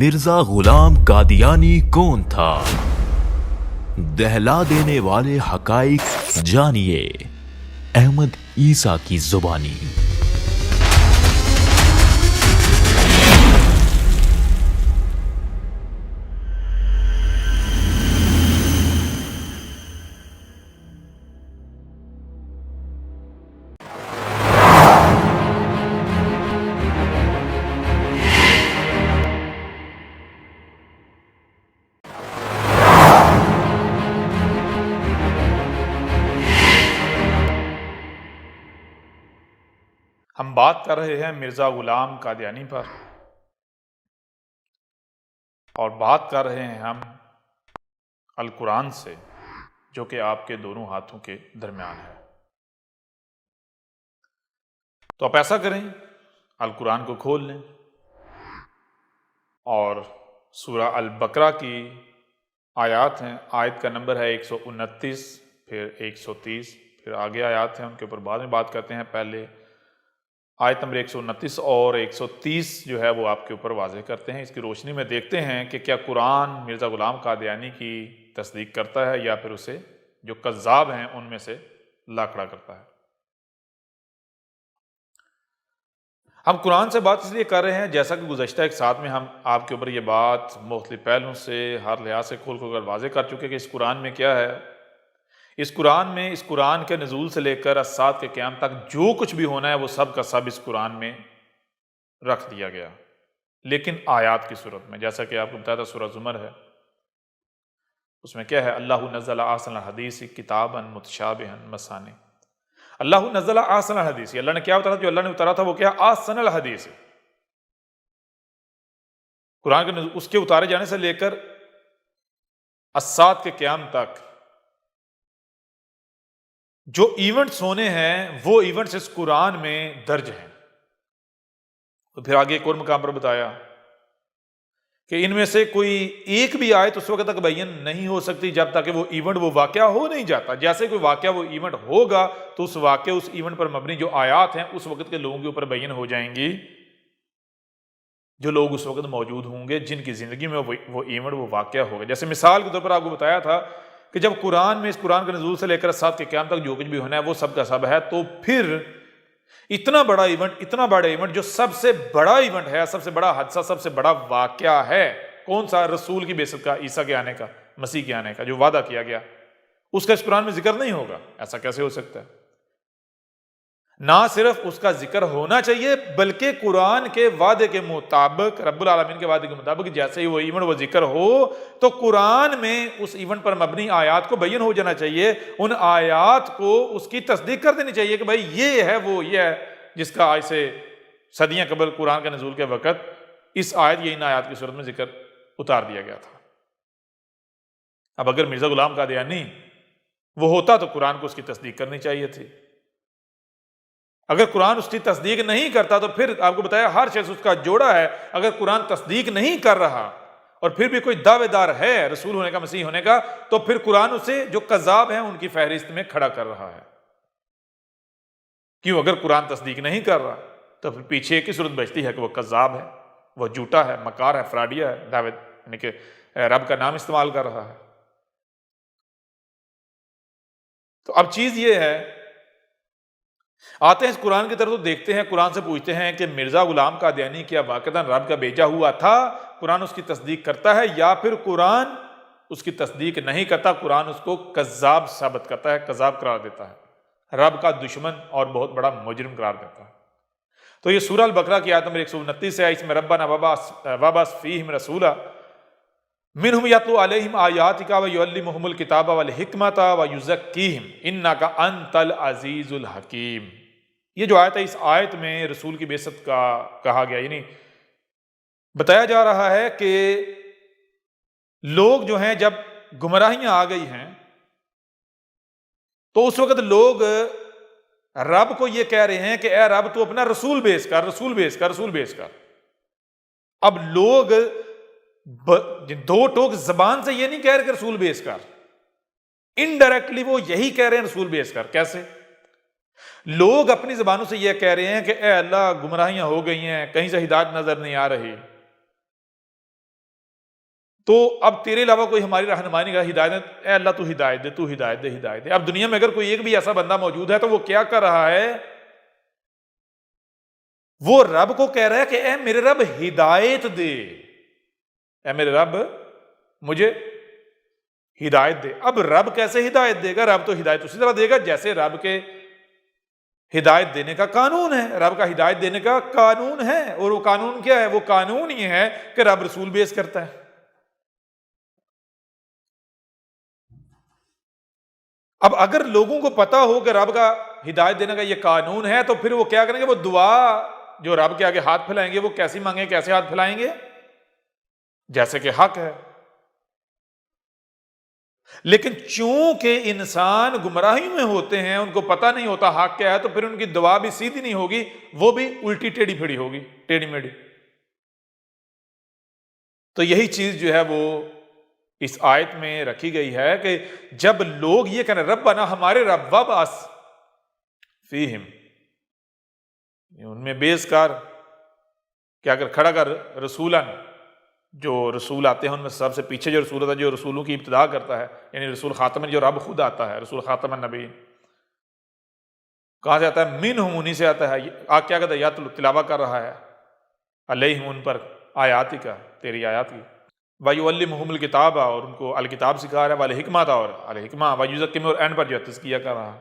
مرزا غلام قادیانی کون تھا؟ دہلا دینے والے حقائق جانیے احمد عیسیٰ کی زبانی۔ ہم بات کر رہے ہیں مرزا غلام قادیانی پر، اور بات کر رہے ہیں ہم القرآن سے، جو کہ آپ کے دونوں ہاتھوں کے درمیان ہے۔ تو آپ ایسا کریں، القرآن کو کھول لیں اور سورہ البقرہ کی آیات ہیں، آیت کا نمبر ہے 129، پھر 130، پھر آگے آیات ہیں، ان کے اوپر بعد میں بات کرتے ہیں۔ پہلے آیت نمبر 129 اور 130 جو ہے وہ آپ کے اوپر واضح کرتے ہیں۔ اس کی روشنی میں دیکھتے ہیں کہ کیا قرآن مرزا غلام قادیانی کی تصدیق کرتا ہے یا پھر اسے جو کذاب ہیں ان میں سے لا کھڑا کرتا ہے۔ ہم قرآن سے بات اس لیے کر رہے ہیں، جیسا کہ گزشتہ ایک ساتھ میں ہم آپ کے اوپر یہ بات مختلف پہلوؤں سے ہر لحاظ سے کھول کر واضح کر چکے کہ اس قرآن میں کیا ہے۔ اس قرآن کے نزول سے لے کر الساعت کے قیام تک جو کچھ بھی ہونا ہے وہ سب کا سب اس قرآن میں رکھ دیا گیا، لیکن آیات کی صورت میں، جیسا کہ آپ کو بتایا تھا سورہ زمر ہے، اس میں کیا ہے، اللہ نزل احسن الحدیث کتابا متشابہا مثانی۔ اللہ نزل احسن الحدیث، اللہ نے کیا اتارا؟ جو اللہ نے اتارا تھا وہ کیا؟ احسن الحدیث۔ قرآن کے اس کے اتارے جانے سے لے کر الساعت کے قیام تک جو ایونٹس ہونے ہیں وہ ایونٹس اس قرآن میں درج ہیں۔ تو پھر آگے ایک اور مقام پر بتایا کہ ان میں سے کوئی ایک بھی آیت اس وقت تک بیان نہیں ہو سکتی جب تک کہ وہ ایونٹ، وہ واقعہ ہو نہیں جاتا۔ جیسے کوئی واقعہ، وہ ایونٹ ہوگا تو اس واقعے، اس ایونٹ پر مبنی جو آیات ہیں اس وقت کے لوگوں کے اوپر بیان ہو جائیں گی، جو لوگ اس وقت موجود ہوں گے، جن کی زندگی میں وہ ایونٹ، وہ واقعہ ہوگا۔ جیسے مثال کے طور پر آپ کو بتایا تھا کہ جب قرآن میں، اس قرآن کے نزول سے لے کر ساتھ کے قیام تک جو کچھ بھی ہونا ہے وہ سب کا سب ہے، تو پھر اتنا بڑا ایونٹ جو سب سے بڑا ایونٹ ہے، سب سے بڑا حادثہ، سب سے بڑا واقعہ ہے، کون سا؟ رسول کی بعثت کا، عیسیٰ کے آنے کا، مسیح کے آنے کا، جو وعدہ کیا گیا، اس کا اس قرآن میں ذکر نہیں ہوگا۔ ایسا کیسے ہو سکتا ہے؟ نہ صرف اس کا ذکر ہونا چاہیے بلکہ قرآن کے وعدے کے مطابق، رب العالمین کے وعدے کے مطابق جیسے ہی وہ ایونٹ، وہ ذکر ہو تو قرآن میں اس ایونٹ پر مبنی آیات کو بیان ہو جانا چاہیے، ان آیات کو اس کی تصدیق کر دینی چاہیے کہ بھائی یہ ہے، وہ یہ ہے جس کا آج سے صدیاں قبل قرآن کے نزول کے وقت اس آیت یا ان آیات کی صورت میں ذکر اتار دیا گیا تھا۔ اب اگر مرزا غلام قادیانی وہ ہوتا تو قرآن کو اس کی تصدیق کرنی چاہیے تھی۔ اگر قرآن اس کی تصدیق نہیں کرتا تو پھر آپ کو بتایا ہر شخص اس کا جوڑا ہے، اگر قرآن تصدیق نہیں کر رہا اور پھر بھی کوئی دعوے دار ہے رسول ہونے کا، مسیح ہونے کا، تو پھر قرآن اسے جو کذاب ہیں ان کی فہرست میں کھڑا کر رہا ہے۔ کیوں؟ اگر قرآن تصدیق نہیں کر رہا تو پھر پیچھے ایک ہی صورت بچتی ہے کہ وہ کذاب ہے، وہ جھوٹا ہے، مکار ہے، فراڈیا ہے، دعوے یعنی کہ رب کا نام استعمال کر رہا ہے۔ تو اب چیز یہ ہے، آتے ہیں اس قرآن کی طرف تو دیکھتے ہیں، قرآن سے پوچھتے ہیں کہ مرزا غلام قادیانی کیا واقعتاً رب کا بھیجا ہوا تھا؟ قرآن اس کی تصدیق کرتا ہے یا پھر قرآن اس کی تصدیق نہیں کرتا، قرآن اس کو کذاب ثابت کرتا ہے، کذاب قرار دیتا ہے، رب کا دشمن اور بہت بڑا مجرم قرار دیتا ہے۔ تو یہ سورہ البقرہ کی آیت نمبر 129 ہے، اس میں ربنا وابعث فیہم رسولا منہم یتلو علیہم آیاتک ویعلمہم الکتاب والحکمۃ ویزکیہم انک انت العزیز الحکیم۔ یہ جو آیت ہے، اس آیت میں رسول کی بعثت کا کہا گیا، یعنی بتایا جا رہا ہے کہ لوگ جو ہیں جب گمراہیاں آ گئی ہیں تو اس وقت لوگ رب کو یہ کہہ رہے ہیں کہ اے رب تو اپنا رسول بھیج کر، رسول بھیج کر، رسول بھیج کر۔ اب لوگ دو ٹوک زبان سے یہ نہیں کہہ رہے کہ رسول بھیج کر، انڈائریکٹلی وہ یہی کہہ رہے ہیں رسول بھیج کر۔ کیسے؟ لوگ اپنی زبانوں سے یہ کہہ رہے ہیں کہ اے اللہ گمراہیاں ہو گئی ہیں، کہیں سے ہدایت نظر نہیں آ رہی، تو اب تیرے علاوہ کوئی ہماری رہنمائی نہیں کر، ہدایت نہیں، اے اللہ تو ہدایت دے، تو ہدایت دے، ہدایت دے۔ اب دنیا میں اگر کوئی ایک بھی ایسا بندہ موجود ہے تو وہ کیا کر رہا ہے؟ وہ رب کو کہہ رہا ہے کہ اے میرے رب ہدایت دے، اے میرے رب مجھے ہدایت دے۔ اب رب کیسے ہدایت دے گا؟ رب تو ہدایت اسی طرح دے گا جیسے رب کے ہدایت دینے کا قانون ہے۔ رب کا ہدایت دینے کا قانون ہے، اور وہ قانون کیا ہے؟ وہ قانون یہ ہے کہ رب رسول بیس کرتا ہے۔ اب اگر لوگوں کو پتا ہو کہ رب کا ہدایت دینے کا یہ قانون ہے تو پھر وہ کیا کریں گے؟ وہ دعا جو رب کے آگے ہاتھ پھیلائیں گے وہ کیسی مانگیں، کیسے ہاتھ پھیلائیں گے؟ جیسے کہ حق ہے۔ لیکن چونکہ انسان گمراہی میں ہوتے ہیں، ان کو پتہ نہیں ہوتا حق کیا ہے، تو پھر ان کی دعا بھی سیدھی نہیں ہوگی، وہ بھی الٹی ٹیڑھی پھیڑی ہوگی، ٹیڑھی میڑھی۔ تو یہی چیز جو ہے وہ اس آیت میں رکھی گئی ہے کہ جب لوگ یہ کہنا ربنا ہمارے رب وبعث فیہم، ان میں بیس کر کیا کر کھڑا کر رسولن، جو رسول آتے ہیں ان میں سب سے پیچھے جو رسول ہوتا ہے، جو رسولوں کی ابتدا کرتا ہے، یعنی رسول خاتم، جو رب خود آتا ہے، رسول خاتم النبی کہاں سے آتا ہے؟ منہم، انہی سے آتا ہے۔ آج کیا کہتا ہے؟ یا تلاوہ کر رہا ہے علیہم، ان پر آیاتی کا، تیری آیات کی، وَيُعَلِّمُهُمُ الْكِتَابَ، اور ان کو الکتاب سکھا رہا ہے، وَالْحِکْمَةَ، اور الحکمہ، وَيُزَكِّیهِمْ، اور اینڈ پر جو ہے تزکیہ کر رہا ہے۔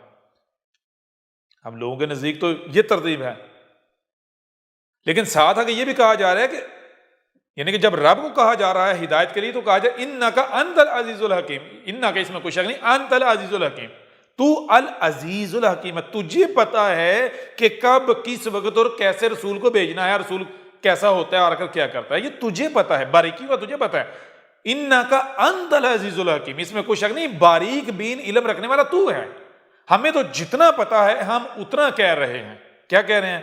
ہم لوگوں کے نزدیک تو یہ ترتیب ہے، لیکن ساتھ آگے یہ بھی کہا جا رہا ہے کہ یعنی کہ جب رب کو کہا جا رہا ہے ہدایت کے لیے تو کہا جائے اِنَّكَ أَنْتَ الْعَزِيزُ الْحَكِيمُ، اِنَّكَ اس میں کوئی شک نہیں، أَنْتَ الْعَزِيزُ الْحَكِيمُ، تو العزیز الحکیم ہے، تجھے پتا ہے کہ کب کس وقت اور کیسے رسول کو بھیجنا ہے، رسول کیسا ہوتا ہے اور آخر کیا کرتا ہے، یہ تجھے پتا ہے، باریکی کا تجھے پتا ہے۔ اِنَّكَ أَنْتَ الْعَزِيزُ الْحَكِيمُ، اس میں کوئی شک نہیں، باریک بین علم رکھنے والا تو ہے، ہمیں تو جتنا پتا ہے ہم اتنا کہہ رہے ہیں۔ کیا کہہ رہے ہیں؟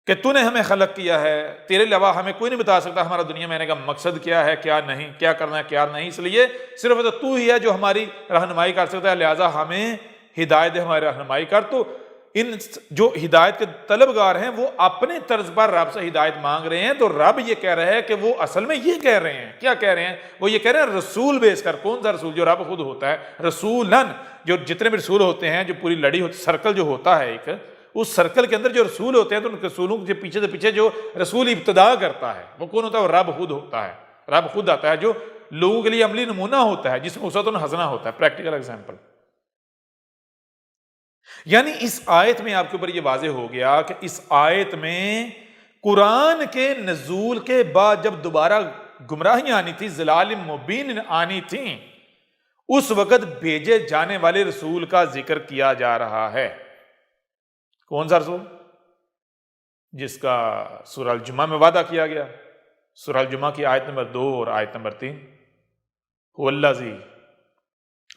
کہ تو نے ہمیں خلق کیا ہے، تیرے علاوہ ہمیں کوئی نہیں بتا سکتا ہمارا دنیا میں آنے کا مقصد کیا ہے، کیا نہیں، کیا کرنا ہے، کیا نہیں، اس لیے صرف تو ہی ہے جو ہماری رہنمائی کر سکتا ہے، لہٰذا ہمیں ہدایت دے، ہماری رہنمائی کر۔ تو ان جو ہدایت کے طلبگار ہیں وہ اپنے طرز پر رب سے ہدایت مانگ رہے ہیں، تو رب یہ کہہ رہا ہے کہ وہ اصل میں یہ کہہ رہے ہیں، کیا کہہ رہے ہیں؟ وہ یہ کہہ رہے ہیں رسول بیس کر۔ کون سا رسول؟ جو رب خود ہوتا ہے، رسولن، جو جتنے بھی رسول ہوتے ہیں، جو پوری لڑی ہوتی، سرکل جو ہوتا ہے ایک، اس سرکل کے اندر جو رسول ہوتے ہیں تو ان رسولوں کے پیچھے سے پیچھے جو رسول ابتدا کرتا ہے وہ کون ہوتا ہے؟ وہ رب خود ہوتا ہے، رب خود آتا ہے جو لوگوں کے لیے عملی نمونہ ہوتا ہے، جس میں اسوۃ حسنہ ہوتا ہے، پریکٹیکل ایگزامپل۔ یعنی اس آیت میں آپ کے اوپر یہ واضح ہو گیا کہ اس آیت میں قرآن کے نزول کے بعد جب دوبارہ گمراہیاں آنی تھی، ضلال مبین آنی تھیں، اس وقت بھیجے جانے والے رسول کا ذکر کیا جا رہا ہے۔ کون سا رسول؟ جس کا سورہ الجمعہ میں وعدہ کیا گیا، سورہ الجمعہ کی آیت نمبر 2 اور آیت نمبر 3، هو الذی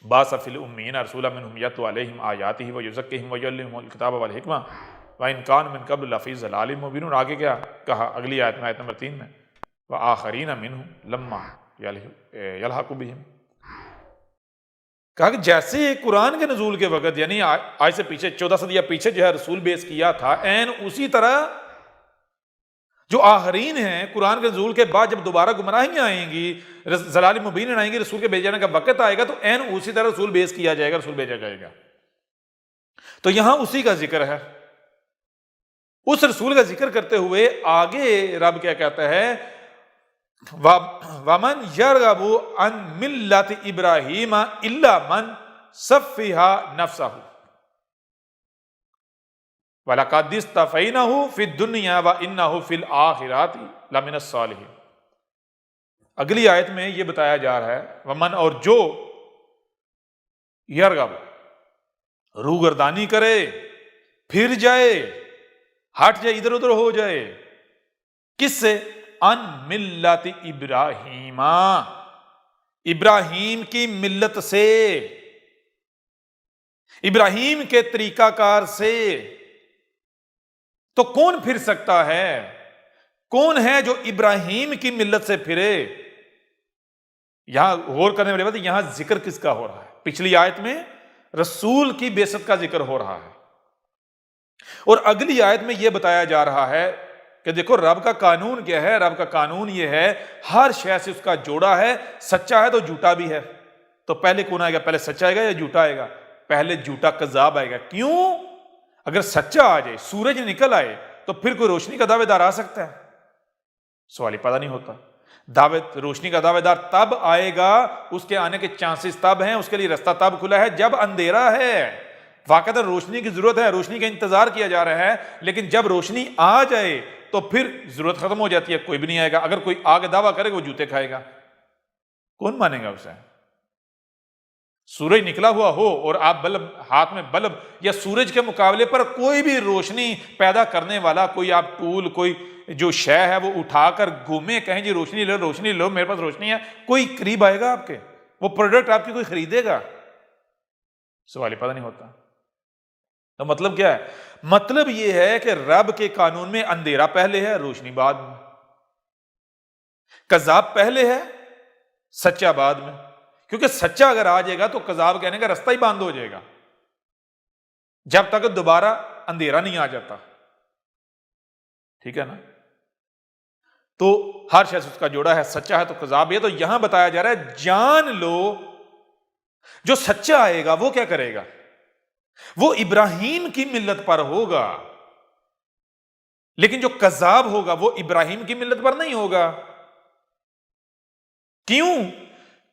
بعث فی الأمیین رسولا منہم یتلو علیہم آیاتہ ویزکیہم ویعلمہم الکتاب والحکمہ وإن کانوا من قبل لفی ضلال مبین۔ اور آگے کیا کہا اگلی آیت میں، آیت نمبر 3 میں، وآخرین منہم لما یلحق بہم، کہا کہ جیسے قرآن کے نزول کے وقت یعنی آج سے پیچھے 14 صدیہ پیچھے جو ہے رسول بیس کیا تھا، این اسی طرح جو آخرین ہیں قرآن کے نزول کے بعد جب دوبارہ گمراہیاں آئیں گی، ضلال مبین آئیں گی، رسول کے بھیجے جانے کا وقت آئے گا تو این اسی طرح رسول بیس کیا جائے گا، رسول بھیجا جائے گا۔ تو یہاں اسی کا ذکر ہے، اس رسول کا ذکر کرتے ہوئے آگے رب کیا کہتا ہے؟ وَمَنْ يَرْغَبُ عَنْ مِلَّةِ إِبْرَاهِيمَ إِلَّا مَنْ سَفِّهَا نَفْسَهُ وَلَقَدِ اصْطَفَيْنَاهُ فِي الدُّنْيَا وَإِنَّهُ فِي الْآخِرَةِ لَمِنَ الصَّالِحِينَ۔ اگلی آیت میں یہ بتایا جا رہا ہے ومن، اور جو یرغب، روگردانی کرے، پھر جائے، ہٹ جائے، ادھر ادھر ہو جائے، کس سے؟ ان ملت ابراہیم، ابراہیم کی ملت سے، ابراہیم کے طریقہ کار سے۔ تو کون پھر سکتا ہے؟ کون ہے جو ابراہیم کی ملت سے پھرے؟ یہاں غور کرنے والی بات، یہاں ذکر کس کا ہو رہا ہے؟ پچھلی آیت میں رسول کی بعثت کا ذکر ہو رہا ہے، اور اگلی آیت میں یہ بتایا جا رہا ہے کہ دیکھو رب کا قانون کیا ہے. رب کا قانون یہ ہے ہر شے سے اس کا جوڑا ہے, سچا ہے تو جھوٹا بھی ہے. تو پہلے کون آئے گا؟ پہلے سچا آئے گا یا جھوٹا آئے گا؟ پہلے جھوٹا کذاب آئے گا. کیوں؟ اگر سچا آ جائے, سورج نکل آئے, تو پھر کوئی روشنی کا دعوے دار آ سکتا ہے؟ سوال ہی پیدا نہیں ہوتا. روشنی کا دعوے دار تب آئے گا, اس کے آنے کے چانسز تب ہیں, اس کے لیے رستہ تب کھلا ہے جب اندھیرا ہے. واقعہ روشنی کی ضرورت ہے, روشنی کا انتظار کیا جا رہا ہے, لیکن جب روشنی آ جائے تو پھر ضرورت ختم ہو جاتی ہے, کوئی بھی نہیں آئے گا. اگر کوئی آگے دعویٰ کرے گا وہ جوتے کھائے گا, کون مانے گا اسے؟ سورج نکلا ہوا ہو اور آپ بلب ہاتھ میں بلب یا سورج کے مقابلے پر کوئی بھی روشنی پیدا کرنے والا کوئی آپ ٹول, کوئی جو شے ہے وہ اٹھا کر گھومے, کہیں جی روشنی لو روشنی لو, میرے پاس روشنی ہے, کوئی قریب آئے گا آپ کے؟ وہ پروڈکٹ آپ کی کوئی خریدے گا؟ سوال ہی پتہ نہیں ہوتا. تو مطلب کیا ہے؟ مطلب یہ ہے کہ رب کے قانون میں اندھیرا پہلے ہے, روشنی بعد میں. کذاب پہلے ہے, سچا بعد میں. کیونکہ سچا اگر آ جائے گا تو کذاب کہنے کا رستہ ہی بند ہو جائے گا جب تک دوبارہ اندھیرا نہیں آ جاتا. ٹھیک ہے نا؟ تو ہر شخص اس کا جوڑا ہے, سچا ہے تو کذاب ہے. تو یہاں بتایا جا رہا ہے جان لو جو سچا آئے گا وہ کیا کرے گا؟ وہ ابراہیم کی ملت پر ہوگا, لیکن جو کذاب ہوگا وہ ابراہیم کی ملت پر نہیں ہوگا. کیوں؟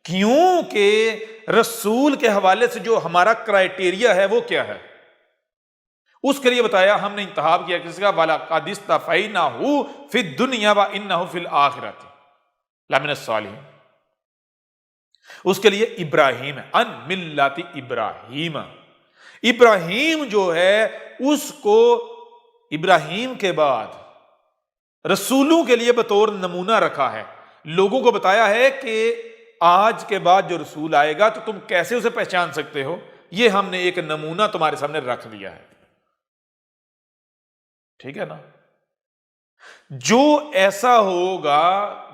کیونکہ رسول کے حوالے سے جو ہمارا کرائٹیریا ہے وہ کیا ہے؟ اس کے لیے بتایا ہم نے انتخاب کیا کس کا؟ وَلَقَدِ اسْتَفَيْنَاهُ فِي الدُّنْيَا وَإِنَّهُ فِي الْآخِرَةِ لَمِنَ الصَّالِحِينَ. اس کے لیے ابراہیم ہے, ان ملت ابراہیم. ابراہیم جو ہے اس کو ابراہیم کے بعد رسولوں کے لیے بطور نمونہ رکھا ہے. لوگوں کو بتایا ہے کہ آج کے بعد جو رسول آئے گا تو تم کیسے اسے پہچان سکتے ہو, یہ ہم نے ایک نمونہ تمہارے سامنے رکھ دیا ہے. ٹھیک ہے نا؟ جو ایسا ہوگا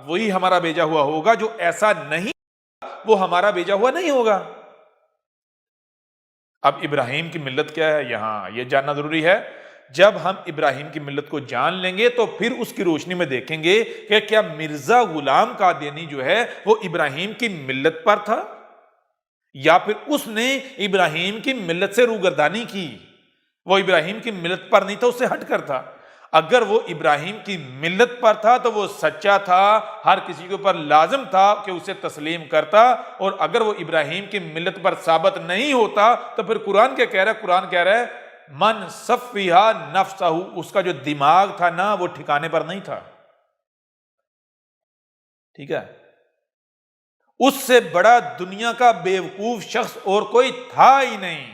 وہی ہمارا بھیجا ہوا ہوگا, جو ایسا نہیں وہ ہمارا بھیجا ہوا نہیں ہوگا. اب ابراہیم کی ملت کیا ہے یہاں یہ جاننا ضروری ہے. جب ہم ابراہیم کی ملت کو جان لیں گے تو پھر اس کی روشنی میں دیکھیں گے کہ کیا مرزا غلام قادیانی جو ہے وہ ابراہیم کی ملت پر تھا یا پھر اس نے ابراہیم کی ملت سے روگردانی کی. وہ ابراہیم کی ملت پر نہیں تھا, اس سے ہٹ کر تھا. اگر وہ ابراہیم کی ملت پر تھا تو وہ سچا تھا, ہر کسی کے اوپر لازم تھا کہ اسے تسلیم کرتا. اور اگر وہ ابراہیم کی ملت پر ثابت نہیں ہوتا تو پھر قرآن کیا کہہ رہا ہے؟ قرآن کہہ رہا ہے من صفیہا نفسہ, اس کا جو دماغ تھا نا وہ ٹھکانے پر نہیں تھا. ٹھیک ہے؟ اس سے بڑا دنیا کا بیوقوف شخص اور کوئی تھا ہی نہیں.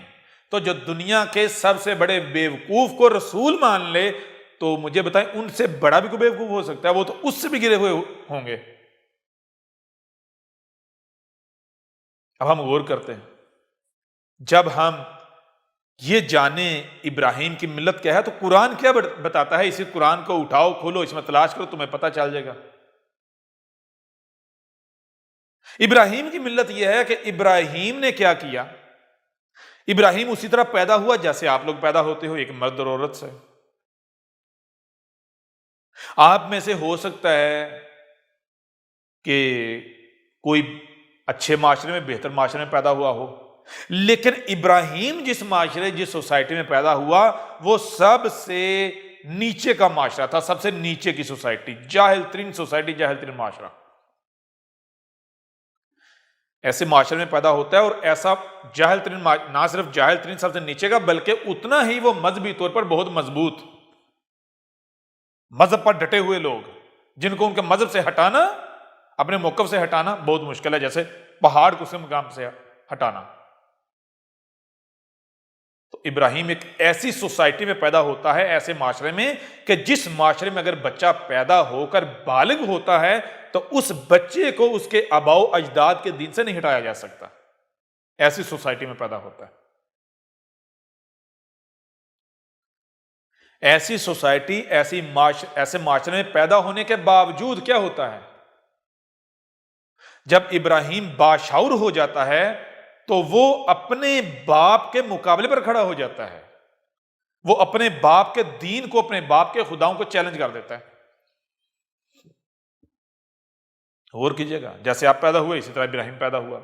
تو جو دنیا کے سب سے بڑے بیوقوف کو رسول مان لے تو مجھے بتائیں ان سے بڑا بھی کوئی بیوقوف ہو سکتا ہے؟ وہ تو اس سے بھی گرے ہوئے ہوں گے. اب ہم غور کرتے ہیں, جب ہم یہ جانیں ابراہیم کی ملت کیا ہے تو قرآن کیا بتاتا ہے؟ اسی قرآن کو اٹھاؤ, کھولو, اس میں تلاش کرو, تمہیں پتہ چل جائے گا. ابراہیم کی ملت یہ ہے کہ ابراہیم نے کیا کیا؟ ابراہیم اسی طرح پیدا ہوا جیسے آپ لوگ پیدا ہوتے ہو, ایک مرد اور عورت سے. آپ میں سے ہو سکتا ہے کہ کوئی اچھے معاشرے میں, بہتر معاشرے میں پیدا ہوا ہو, لیکن ابراہیم جس معاشرے, جس سوسائٹی میں پیدا ہوا وہ سب سے نیچے کا معاشرہ تھا, سب سے نیچے کی سوسائٹی, جاہل ترین سوسائٹی, جاہل ترین معاشرہ. ایسے معاشرے میں پیدا ہوتا ہے اور ایسا جاہل ترین, نہ صرف جاہل ترین سب سے نیچے کا بلکہ اتنا ہی وہ مذہبی طور پر بہت مضبوط, مذہب پر ڈٹے ہوئے لوگ جن کو ان کے مذہب سے ہٹانا, اپنے موقف سے ہٹانا بہت مشکل ہے, جیسے پہاڑ کو اس کے مقام سے ہٹانا. تو ابراہیم ایک ایسی سوسائٹی میں پیدا ہوتا ہے, ایسے معاشرے میں کہ جس معاشرے میں اگر بچہ پیدا ہو کر بالغ ہوتا ہے تو اس بچے کو اس کے آباء و اجداد کے دین سے نہیں ہٹایا جا سکتا. ایسی سوسائٹی میں پیدا ہوتا ہے. ایسی سوسائٹی, ایسے معاشرے میں پیدا ہونے کے باوجود کیا ہوتا ہے؟ جب ابراہیم باشعور ہو جاتا ہے تو وہ اپنے باپ کے مقابلے پر کھڑا ہو جاتا ہے. وہ اپنے باپ کے دین کو, اپنے باپ کے خداؤں کو چیلنج کر دیتا ہے. غور کیجیے گا، جیسے آپ پیدا ہوئے اسی طرح ابراہیم پیدا ہوا،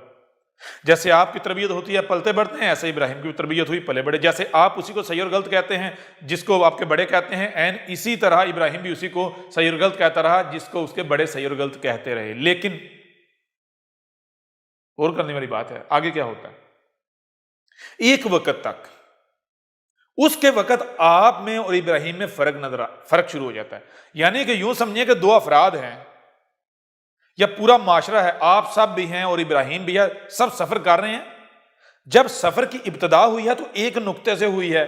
جیسے آپ کی تربیت ہوتی ہے پلتے بڑھتے ہیں، ایسے ابراہیم کی بھی تربیت ہوئی، پلے بڑھے، جیسے آپ اسی کو صحیح اور غلط کہتے ہیں جس کو آپ کے بڑے کہتے ہیں، این اسی طرح ابراہیم بھی اسی کو صحیح اور غلط کہتا رہا جس کو اس کے بڑے صحیح اور غلط کہتے رہے۔ لیکن غور کرنے والی بات ہے، آگے کیا ہوتا ہے؟ ایک وقت تک، اس کے وقت آپ میں اور ابراہیم میں فرق شروع ہو جاتا ہے، یعنی کہ یوں سمجھیں کہ دو افراد ہیں یا پورا معاشرہ ہے، آپ سب بھی ہیں اور ابراہیم بھی ہے، سب سفر کر رہے ہیں۔ جب سفر کی ابتدا ہوئی ہے تو ایک نقطے سے ہوئی ہے،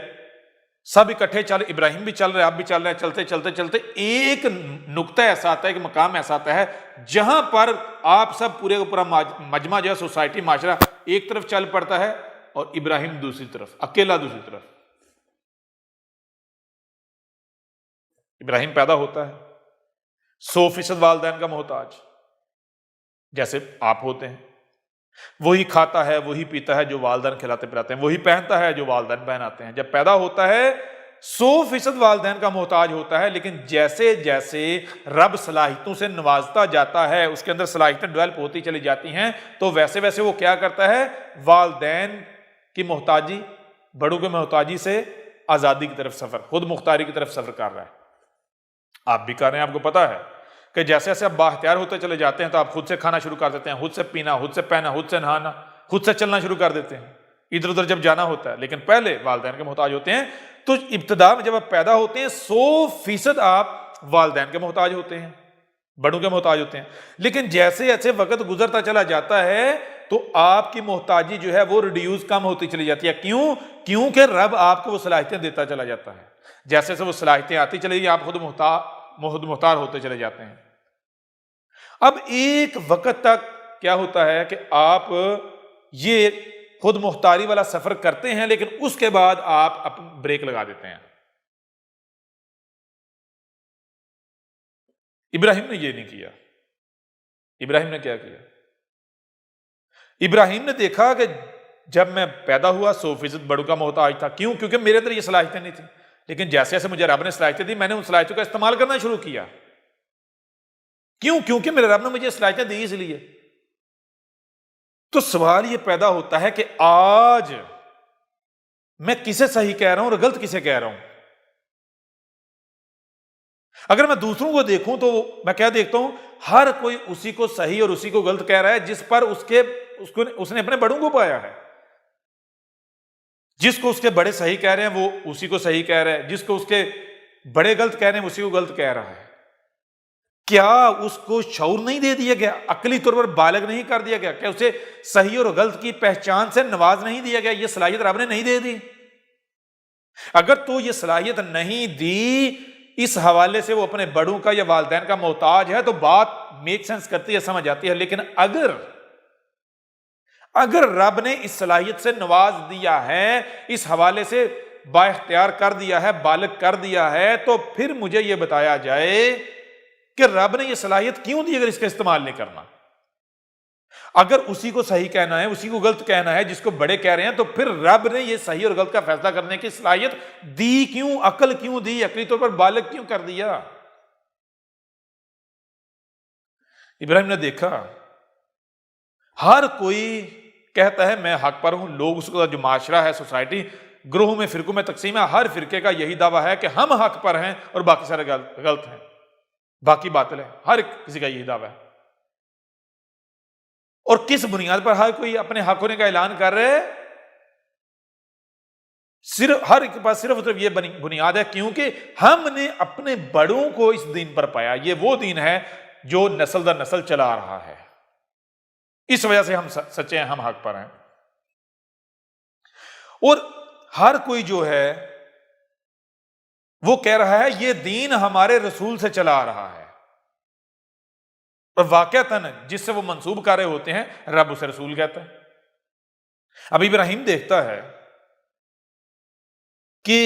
سب اکٹھے چل، ابراہیم بھی چل رہے، آپ بھی چل رہے ہیں، چلتے چلتے چلتے ایک نقطہ ایسا آتا ہے، ایک مقام ایسا آتا ہے جہاں پر آپ سب پورے کا پورا مجمع جو ہے، سوسائٹی، معاشرہ ایک طرف چل پڑتا ہے اور ابراہیم دوسری طرف، اکیلا دوسری طرف۔ ابراہیم پیدا ہوتا ہے 100% والدین کا محتاج، جیسے آپ ہوتے ہیں، وہی کھاتا ہے وہی پیتا ہے جو والدین کھلاتے پلاتے ہیں، وہی پہنتا ہے جو والدین پہناتے ہیں۔ جب پیدا ہوتا ہے 100% والدین کا محتاج ہوتا ہے، لیکن جیسے جیسے رب صلاحیتوں سے نوازتا جاتا ہے، اس کے اندر صلاحیتیں ڈیولپ ہوتی چلی جاتی ہیں، تو ویسے ویسے وہ کیا کرتا ہے؟ والدین کی محتاجی، بڑوں کی محتاجی سے آزادی کی طرف سفر، خود مختاری کی طرف سفر کر رہا ہے۔ آپ بھی کر رہے ہیں، آپ کو پتا ہے کہ جیسے جیسے آپ بااختیار ہوتے چلے جاتے ہیں تو آپ خود سے کھانا شروع کر دیتے ہیں، خود سے پینا، خود سے پہنا، خود سے نہانا، خود سے چلنا شروع کر دیتے ہیں ادھر ادھر جب جانا ہوتا ہے، لیکن پہلے والدین کے محتاج ہوتے ہیں۔ تو ابتدا میں جب آپ پیدا ہوتے ہیں 100% آپ والدین کے محتاج ہوتے ہیں، بڑوں کے محتاج ہوتے ہیں، لیکن جیسے جیسے وقت گزرتا چلا جاتا ہے تو آپ کی محتاجی جو ہے وہ ریڈیوس، کم ہوتی چلی جاتی ہے۔ کیوں؟ کیونکہ رب آپ کو وہ صلاحیتیں دیتا چلا جاتا ہے، جیسے جیسے وہ صلاحیتیں آتی چلی جاتی ہیں آپ خود مختار ہوتے چلے جاتے ہیں۔ اب ایک وقت تک کیا ہوتا ہے کہ آپ یہ خود مختاری والا سفر کرتے ہیں، لیکن اس کے بعد آپ بریک لگا دیتے ہیں۔ ابراہیم نے یہ نہیں کیا۔ ابراہیم نے کیا کیا؟ ابراہیم نے دیکھا کہ جب میں پیدا ہوا 100% بڑوں کا محتاج تھا۔ کیوں؟ کیونکہ میرے اندر یہ صلاحیتیں نہیں تھیں، لیکن جیسے جیسے مجھے رب نے صلاحیتیں دی، میں نے ان صلاحیتوں کا استعمال کرنا شروع کیا۔ کیوں؟ کیونکہ میرے رب نے مجھے صلاحیتیں دی، اس لیے۔ تو سوال یہ پیدا ہوتا ہے کہ آج میں کسے صحیح کہہ رہا ہوں اور غلط کسے کہہ رہا ہوں؟ اگر میں دوسروں کو دیکھوں تو میں کیا دیکھتا ہوں؟ ہر کوئی اسی کو صحیح اور اسی کو غلط کہہ رہا ہے جس پر اس نے اپنے بڑوں کو پایا ہے۔ جس کو اس کے بڑے صحیح کہہ رہے ہیں وہ اسی کو صحیح کہہ رہا ہے، جس کو اس کے بڑے غلط کہہ رہے ہیں اسی کو غلط کہہ رہا ہے۔ کیا اس کو شعور نہیں دے دیا گیا؟ عقلی طور پر بالغ نہیں کر دیا گیا؟ کیا اسے صحیح اور غلط کی پہچان سے نواز نہیں دیا گیا؟ یہ صلاحیت رب نے نہیں دے دی؟ اگر تو یہ صلاحیت نہیں دی، اس حوالے سے وہ اپنے بڑوں کا یا والدین کا محتاج ہے، تو بات میک سینس کرتی ہے، سمجھ آتی ہے۔ لیکن اگر رب نے اس صلاحیت سے نواز دیا ہے، اس حوالے سے با اختیار کر دیا ہے، بالغ کر دیا ہے، تو پھر مجھے یہ بتایا جائے کہ رب نے یہ صلاحیت کیوں دی اگر اس کا استعمال نہیں کرنا؟ اگر اسی کو صحیح کہنا ہے، اسی کو غلط کہنا ہے جس کو بڑے کہہ رہے ہیں، تو پھر رب نے یہ صحیح اور غلط کا فیصلہ کرنے کی صلاحیت دی کیوں؟ عقل کیوں دی؟ عقلی طور پر بالغ کیوں کر دیا؟ ابراہیم نے دیکھا ہر کوئی کہتا ہے میں حق پر ہوں، لوگ اس کا جو معاشرہ ہے، سوسائٹی گروہوں میں، فرقوں میں تقسیم ہے، ہر فرقے کا یہی دعویٰ ہے کہ ہم حق پر ہیں اور باقی سارے غلط ہیں، باقی باطل ہے، ہر کسی کا یہی دعویٰ ہے۔ اور کس بنیاد پر ہر کوئی اپنے حق ہونے کا اعلان کر رہے؟ صرف ہر ایک کے پاس صرف یہ بنیاد ہے کیونکہ ہم نے اپنے بڑوں کو اس دین پر پایا، یہ وہ دین ہے جو نسل در نسل چلا آ رہا ہے، اس وجہ سے ہم سچے ہیں، ہم حق پر ہیں۔ اور ہر کوئی جو ہے وہ کہہ رہا ہے یہ دین ہمارے رسول سے چلا آ رہا ہے، اور واقعتاً جس سے وہ منسوب کر رہے ہوتے ہیں رب اسے رسول کہتا ہے۔ اب ابراہیم دیکھتا ہے کہ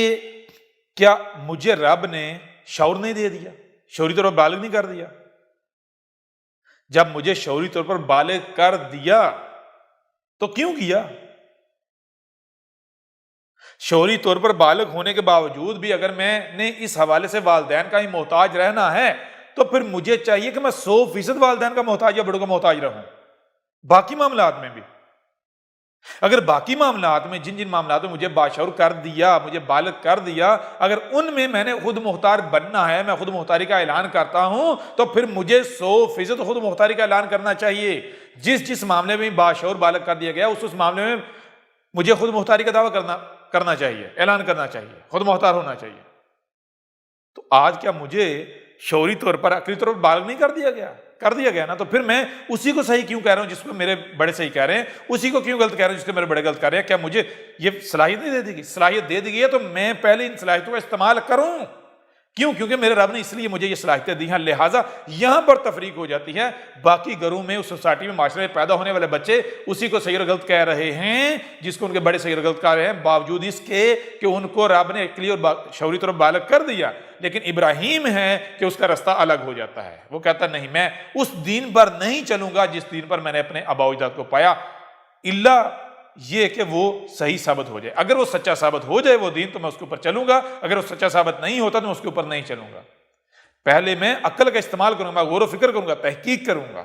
کیا مجھے رب نے شعور نہیں دے دیا، شعوری طور پر بالغ نہیں کر دیا؟ جب مجھے شعوری طور پر بالغ کر دیا تو کیوں کیا؟ شعوری طور پر بالغ ہونے کے باوجود بھی اگر میں نے اس حوالے سے والدین کا ہی محتاج رہنا ہے تو پھر مجھے چاہیے کہ میں 100% والدین کا محتاج یا بڑوں کا محتاج رہوں، باقی معاملات میں بھی۔ اگر باقی معاملات میں جن جن معاملات میں مجھے باشعور کر دیا، مجھے بالغ کر دیا، اگر ان میں نے خود مختار بننا ہے، میں خود مختاری کا اعلان کرتا ہوں، تو پھر مجھے 100% خود مختاری کا اعلان کرنا چاہیے۔ جس معاملے میں باشعور بالغ کر دیا گیا اس معاملے میں مجھے خود مختاری کا دعویٰ کرنا چاہیے، اعلان کرنا چاہیے، خود مختار ہونا چاہیے۔ تو آج کیا مجھے شعوری طور پر، عقلی طور پر بالغ نہیں کر دیا گیا نا؟ تو پھر میں اسی کو صحیح کیوں کہہ رہا ہوں جس کو میرے بڑے صحیح کہہ رہے ہیں، اسی کو کیوں غلط کہہ رہا ہوں جس کو میرے بڑے غلط کہہ رہے ہیں؟ کیا مجھے یہ صلاحیت نہیں دے دی گئی؟ صلاحیت دے دی گئی ہے تو میں پہلے ان صلاحیتوں کا استعمال کروں۔ کیوں؟ کیونکہ میرے رب نے اس لیے مجھے یہ صلاحیتیں دی ہیں۔ لہٰذا یہاں پر تفریق ہو جاتی ہے، باقی گھروں میں، اس سوسائٹی میں، معاشرے میں پیدا ہونے والے بچے اسی کو صحیح اور غلط کہہ رہے ہیں جس کو ان کے بڑے صحیح اور غلط کہہ رہے ہیں، باوجود اس کے کہ ان کو رب نے عقلی اور شعوری طور پر بالغ کر دیا۔ لیکن ابراہیم ہے کہ اس کا رستہ الگ ہو جاتا ہے، وہ کہتا نہیں، میں اس دین پر نہیں چلوں گا جس دین پر میں نے اپنے آباء و اجداد کو پایا، الا یہ کہ وہ صحیح ثابت ہو جائے۔ اگر وہ سچا ثابت ہو جائے وہ دین تو میں اس کے اوپر چلوں گا، اگر وہ سچا ثابت نہیں ہوتا تو میں اس کے اوپر نہیں چلوں گا۔ پہلے میں عقل کا استعمال کروں گا، غور و فکر کروں گا، تحقیق کروں گا،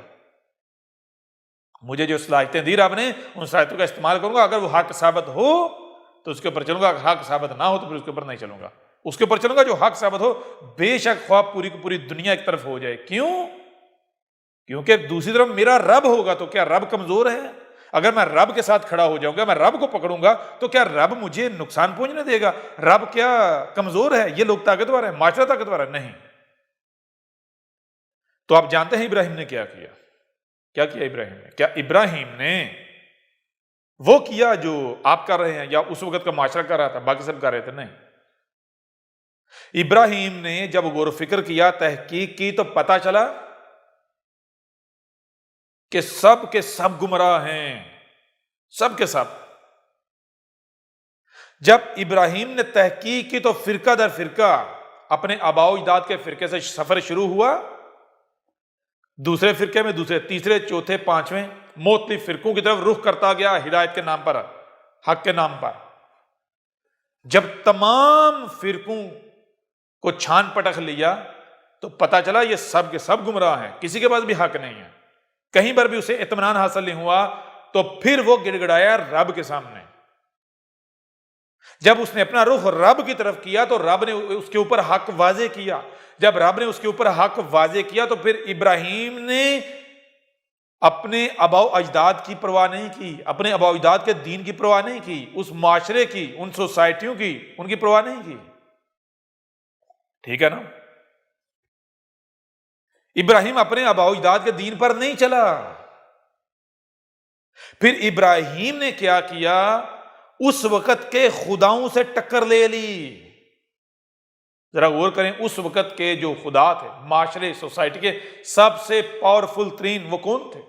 مجھے جو صلاحیتیں دی رب نے ان صلاحیتوں کا استعمال کروں گا۔ اگر وہ حق ثابت ہو تو اس کے اوپر چلوں گا، اگر حق ثابت نہ ہو تو پھر اس کے اوپر نہیں چلوں گا۔ اس کے اوپر چلوں گا جو حق ثابت ہو، بے شک خواب پوری کی پوری دنیا ایک طرف ہو جائے۔ کیوں؟ کیونکہ دوسری طرف میرا رب ہوگا۔ تو کیا رب کمزور ہے؟ اگر میں رب کے ساتھ کھڑا ہو جاؤں گا، میں رب کو پکڑوں گا، تو کیا رب مجھے نقصان پہنچنے دے گا؟ رب کیا کمزور ہے؟ یہ لوگ طاقتور ہیں، معاشرہ طاقتور ہے؟ نہیں۔ تو آپ جانتے ہیں ابراہیم نے کیا کیا؟ کیا کیا ابراہیم نے؟ کیا ابراہیم نے وہ کیا جو آپ کر رہے ہیں یا اس وقت کا معاشرہ کر رہا تھا، باقی سب کر رہے تھے؟ نہیں۔ ابراہیم نے جب غور و فکر کیا، تحقیق کی، تو پتا چلا کہ سب کے سب گمراہ ہیں، سب کے سب۔ جب ابراہیم نے تحقیق کی تو فرقہ در فرقہ اپنے آباء و اجداد کے فرقے سے سفر شروع ہوا، دوسرے فرقے میں، دوسرے، تیسرے، چوتھے، پانچویں، مختلف فرقوں کی طرف رخ کرتا گیا، ہدایت کے نام پر، حق کے نام پر۔ جب تمام فرقوں کو چھان پٹک لیا تو پتا چلا یہ سب کے سب گمراہ ہیں، کسی کے پاس بھی حق نہیں ہے، کہیں پر بھی اسے اطمینان حاصل نہیں ہوا۔ تو پھر وہ گڑ گڑایا رب کے سامنے۔ جب اس نے اپنا رخ رب کی طرف کیا تو رب نے اس کے اوپر حق واضح کیا۔ جب رب نے اس کے اوپر حق واضح کیا تو پھر ابراہیم نے اپنے آباء و اجداد کی پرواہ نہیں کی، اپنے آباء و اجداد کے دین کی پرواہ نہیں کی، اس معاشرے کی، ان سوسائٹیوں کی، ان کی پرواہ نہیں کی۔ ٹھیک ہے نا؟ ابراہیم اپنے آباء و اجداد کے دین پر نہیں چلا۔ پھر ابراہیم نے کیا کیا؟ اس وقت کے خداؤں سے ٹکر لے لی۔ ذرا غور کریں، اس وقت کے جو خدا تھے، معاشرے، سوسائٹی کے سب سے پاورفل ترین وہ کون تھے؟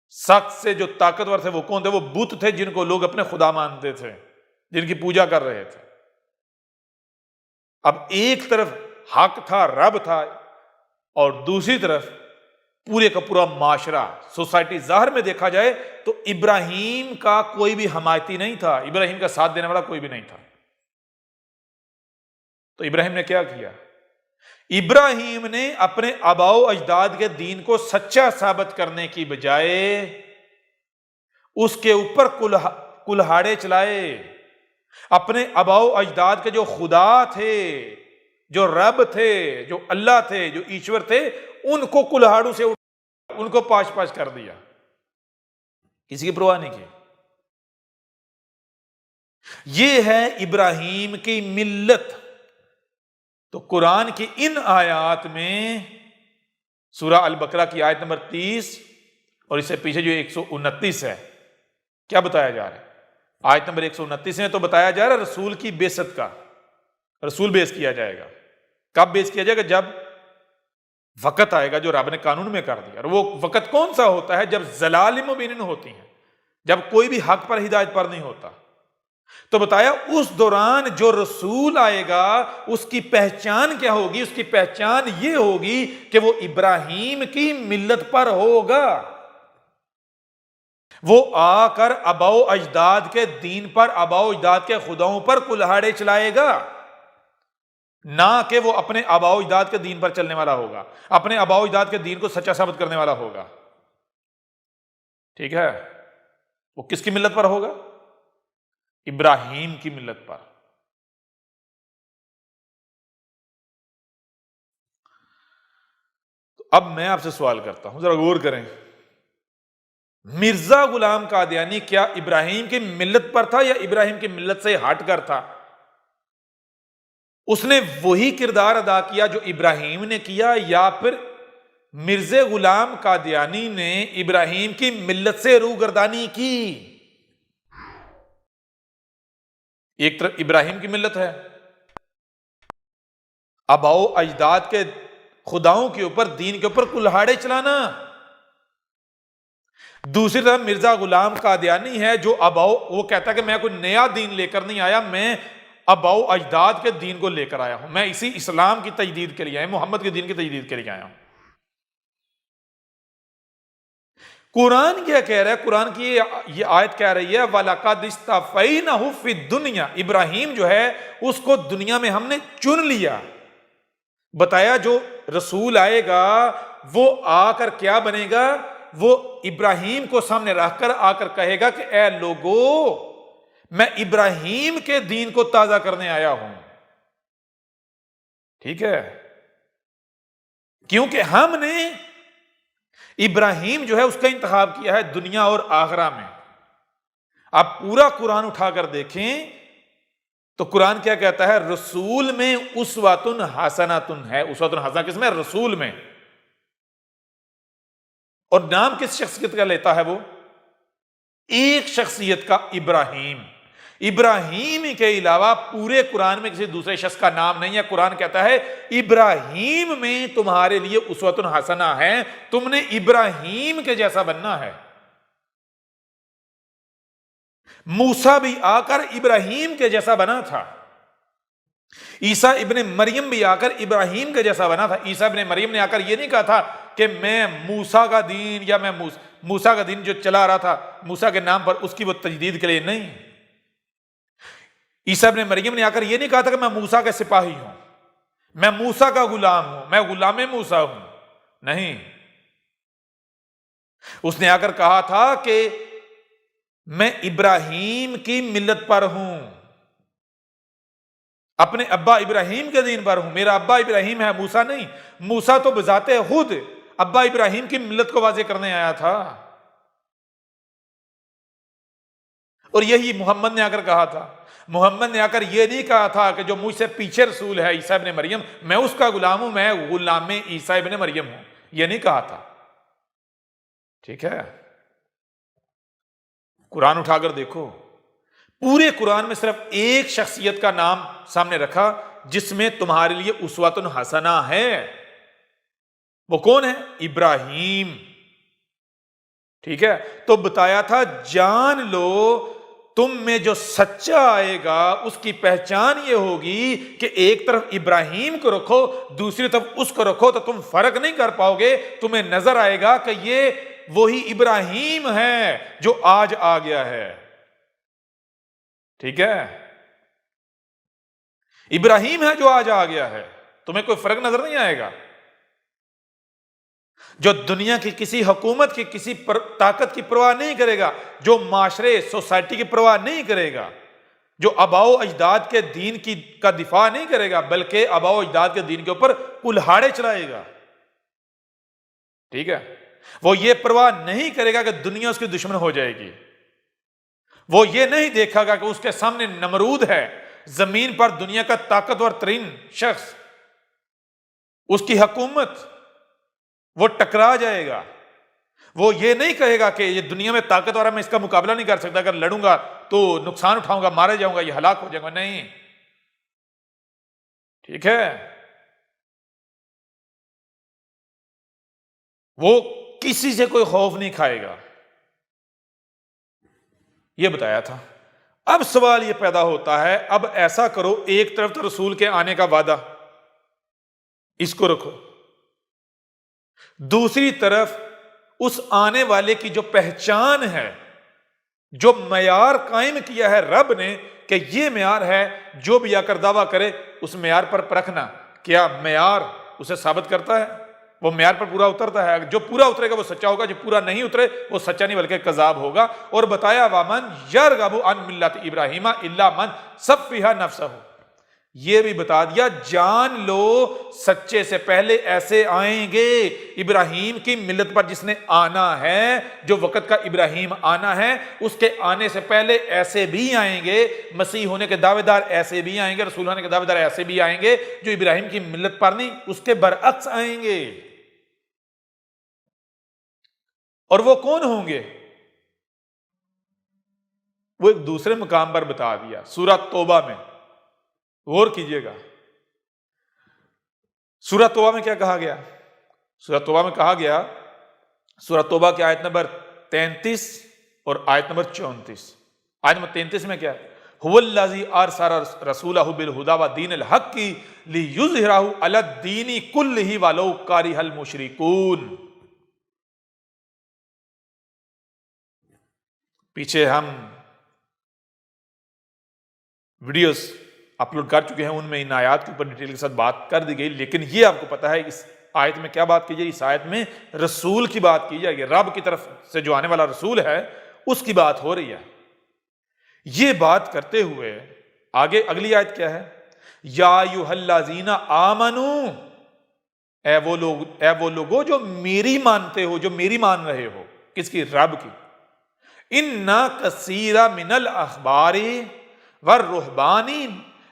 سخت سے جو طاقتور تھے وہ کون تھے؟ وہ بت تھے جن کو لوگ اپنے خدا مانتے تھے، جن کی پوجا کر رہے تھے۔ اب ایک طرف حق تھا، رب تھا، اور دوسری طرف پورے کا پورا معاشرہ، سوسائٹی۔ ظاہر میں دیکھا جائے تو ابراہیم کا کوئی بھی حمایتی نہیں تھا، ابراہیم کا ساتھ دینے والا کوئی بھی نہیں تھا۔ تو ابراہیم نے کیا کیا؟ ابراہیم نے اپنے آباء و اجداد کے دین کو سچا ثابت کرنے کی بجائے اس کے اوپر کلہاڑے چلائے۔ اپنے آباء و اجداد کے جو خدا تھے، جو رب تھے، جو اللہ تھے، جو ایشور تھے، ان کو کلہاڑوں سے ان کو پاش پاش کر دیا، کسی کی پرواہ نہیں کی۔ یہ ہے ابراہیم کی ملت۔ تو قرآن کی ان آیات میں، سورہ البقرہ کی آیت نمبر 30 اور اس سے پیچھے جو 129 ہے، کیا بتایا جا رہا ہے؟ آیت نمبر 129 میں تو بتایا جا رہا ہے رسول کی بعثت کا، رسول بیعث کیا جائے گا۔ کب بیعث کیا جائے گا؟ جب وقت آئے گا جو رب نے قانون میں کر دیا۔ اور وہ وقت کون سا ہوتا ہے؟ جب ضلال مبین ہوتی ہیں، جب کوئی بھی حق پر، ہدایت پر نہیں ہوتا۔ تو بتایا اس دوران جو رسول آئے گا اس کی پہچان کیا ہوگی؟ اس کی پہچان یہ ہوگی کہ وہ ابراہیم کی ملت پر ہوگا۔ وہ آ کر آباء و اجداد کے دین پر، آباء و اجداد کے خداؤں پر کلہاڑے چلائے گا۔ نہ کہ وہ اپنے آباء و اجداد کے دین پر چلنے والا ہوگا، اپنے آباء و اجداد کے دین کو سچا ثابت کرنے والا ہوگا۔ ٹھیک ہے، وہ کس کی ملت پر ہوگا؟ ابراہیم کی ملت پر۔ تو اب میں آپ سے سوال کرتا ہوں، ذرا غور کریں، مرزا غلام قادیانی کیا ابراہیم کی ملت پر تھا یا ابراہیم کی ملت سے ہٹ کر تھا؟ اس نے وہی کردار ادا کیا جو ابراہیم نے کیا، یا پھر مرزا غلام قادیانی نے ابراہیم کی ملت سے روگردانی کی؟ ایک طرف ابراہیم کی ملت ہے، آباء و اجداد کے خداؤں کے اوپر، دین کے اوپر کلہاڑے چلانا، دوسری طرف مرزا غلام قادیانی ہے جو وہ کہتا ہے کہ میں کوئی نیا دین لے کر نہیں آیا، میں آباء و اجداد کے دین کو لے کر آیا ہوں، میں اسی اسلام کی تجدید کے لیے آیا، محمد کے دین کی تجدید کے لیے آیا ہوں۔ قرآن کیا کہہ رہا ہے؟ قرآن کی یہ آیت کہہ رہی ہے وَلَقَدِ اسْتَفَيْنَهُ فِي الدُّنْيَا، ابراہیم جو ہے اس کو دنیا میں ہم نے چن لیا۔ بتایا جو رسول آئے گا وہ آ کر کیا بنے گا؟ وہ ابراہیم کو سامنے رکھ کر آ کر کہے گا کہ اے لوگو، میں ابراہیم کے دین کو تازہ کرنے آیا ہوں۔ ٹھیک ہے، کیونکہ ہم نے ابراہیم جو ہے اس کا انتخاب کیا ہے دنیا اور آخرہ میں۔ آپ پورا قرآن اٹھا کر دیکھیں تو قرآن کیا کہتا ہے؟ رسول میں اسوۃ حسنۃ ہے۔ اسوۃ حسنہ کس میں؟ رسول میں۔ اور نام کس شخصیت کا لیتا ہے وہ؟ ایک شخصیت کا، ابراہیم۔ ابراہیم کے علاوہ پورے قرآن میں کسی دوسرے شخص کا نام نہیں ہے۔ قرآن کہتا ہے ابراہیم میں تمہارے لیے اسوۃ حسنہ ہے، تم نے ابراہیم کے جیسا بننا ہے۔ موسیٰ بھی آ کر ابراہیم کے جیسا بنا تھا، عیسیٰ ابن مریم بھی آ کر ابراہیم کے جیسا بنا تھا۔ عیسیٰ ابن مریم نے آ کر یہ نہیں کہا تھا کہ میں موسیٰ کا دین، یا میں موسیٰ کا دین جو چلا رہا تھا موسیٰ کے نام پر، اس کی وہ تجدید کے لیے نہیں۔ عیسیٰ ابن مریم نے آ کر یہ نہیں کہا تھا کہ میں موسیٰ کا سپاہی ہوں، میں موسیٰ کا غلام ہوں، میں غلام موسیٰ ہوں، نہیں۔ اس نے آ کر کہا تھا کہ میں ابراہیم کی ملت پر ہوں، اپنے ابا ابراہیم کے دین پر ہوں، میرا ابا ابراہیم ہے، موسیٰ نہیں۔ موسیٰ تو بذات خود ابا ابراہیم کی ملت کو واضح کرنے آیا تھا، اور یہی محمد نے آ کر کہا تھا۔ محمد نے آ کر یہ نہیں کہا تھا کہ جو مجھ سے پیچھے رسول ہے عیسیٰ ابن مریم، میں اس کا غلام ہوں، میں غلام عیسیٰ ابن مریم ہوں، یہ نہیں کہا تھا۔ ٹھیک ہے، قرآن اٹھا کر دیکھو، پورے قرآن میں صرف ایک شخصیت کا نام سامنے رکھا جس میں تمہارے لیے اسوۃ حسنہ ہے۔ وہ کون ہے؟ ابراہیم۔ ٹھیک ہے، تو بتایا تھا جان لو تم میں جو سچا آئے گا اس کی پہچان یہ ہوگی کہ ایک طرف ابراہیم کو رکھو، دوسری طرف اس کو رکھو، تو تم فرق نہیں کر پاؤ گے۔ تمہیں نظر آئے گا کہ یہ وہی ابراہیم ہے جو آج آ گیا ہے۔ ٹھیک ہے، ابراہیم ہے جو آج آ گیا ہے، تمہیں کوئی فرق نظر نہیں آئے گا۔ جو دنیا کی کسی حکومت کی کسی طاقت کی پرواہ نہیں کرے گا، جو معاشرے سوسائٹی کی پرواہ نہیں کرے گا، جو آباء و اجداد کے دین کا دفاع نہیں کرے گا، بلکہ آباء و اجداد کے دین کے اوپر کلہاڑے چلائے گا۔ ٹھیک ہے، وہ یہ پرواہ نہیں کرے گا کہ دنیا اس کی دشمن ہو جائے گی، وہ یہ نہیں دیکھا گا کہ اس کے سامنے نمرود ہے، زمین پر دنیا کا طاقتور ترین شخص، اس کی حکومت، وہ ٹکرا جائے گا۔ وہ یہ نہیں کہے گا کہ یہ دنیا میں طاقتور ہے، میں اس کا مقابلہ نہیں کر سکتا، اگر لڑوں گا تو نقصان اٹھاؤں گا، مارے جاؤں گا، یہ ہلاک ہو جاؤں گا، نہیں۔ ٹھیک ہے، وہ کسی سے کوئی خوف نہیں کھائے گا، یہ بتایا تھا۔ اب سوال یہ پیدا ہوتا ہے، اب ایسا کرو، ایک طرف تو رسول کے آنے کا وعدہ، اس کو رکھو، دوسری طرف اس آنے والے کی جو پہچان ہے، جو معیار قائم کیا ہے رب نے کہ یہ معیار ہے، جو بھی آ کر دعویٰ کرے اس معیار پر پرکھنا، کیا معیار اسے ثابت کرتا ہے، وہ معیار پر پورا اترتا ہے؟ جو پورا اترے گا وہ سچا ہوگا، جو پورا نہیں اترے وہ سچا نہیں بلکہ کذاب ہوگا۔ اور بتایا وَمَنْ يَرْغَبُ عَنْ مِلَّةِ إِبْرَاهِيمَ إِلَّا مَنْ سَفِّهَ نَفْسَهُ، یہ بھی بتا دیا جان لو سچے سے پہلے ایسے آئیں گے ابراہیم کی ملت پر جس نے آنا ہے، جو وقت کا ابراہیم آنا ہے اس کے آنے سے پہلے ایسے بھی آئیں گے، مسیح ہونے کے دعوے دار ایسے بھی آئیں گے، رسول ہونے کے دعوے دار ایسے بھی آئیں گے جو ابراہیم کی ملت پر نہیں اس کے برعکس آئیں گے۔ اور وہ کون ہوں گے؟ وہ ایک دوسرے مقام پر بتا دیا سورہ توبہ میں، غور کیجئے گا۔ سورہ توبہ میں کیا کہا گیا؟ سورہ توبہ میں کہا گیا، سورہ توبہ کی آیت نمبر 33 اور آیت نمبر 34۔ آیت نمبر 33 میں کیا ہے؟ هو الذی ارسل رسولہ بالہدی ودین الحق لیظہرہ علی الدین کلہ ولو کرہ المشرکون۔ پیچھے ہم ویڈیوز اپلوڈ کر چکے ہیں، ان میں ان آیات کے اوپر ڈیٹیل کے ساتھ بات کر دی گئی، لیکن یہ آپ کو پتا ہے اس آیت میں کیا بات کی جائے؟ اس آیت میں رسول کی بات کی جائے گی، رب کی طرف سے جو آنے والا رسول ہے اس کی بات ہو رہی ہے۔ یہ بات کرتے ہوئے آگے اگلی آیت کیا ہے؟ یا ایھا الذین آمنوا، اے وہ لوگو جو میری مانتے ہو، جو میری مان رہے ہو، کس کی؟ رب کی۔ ان کثیرا من الاحبار والرہبان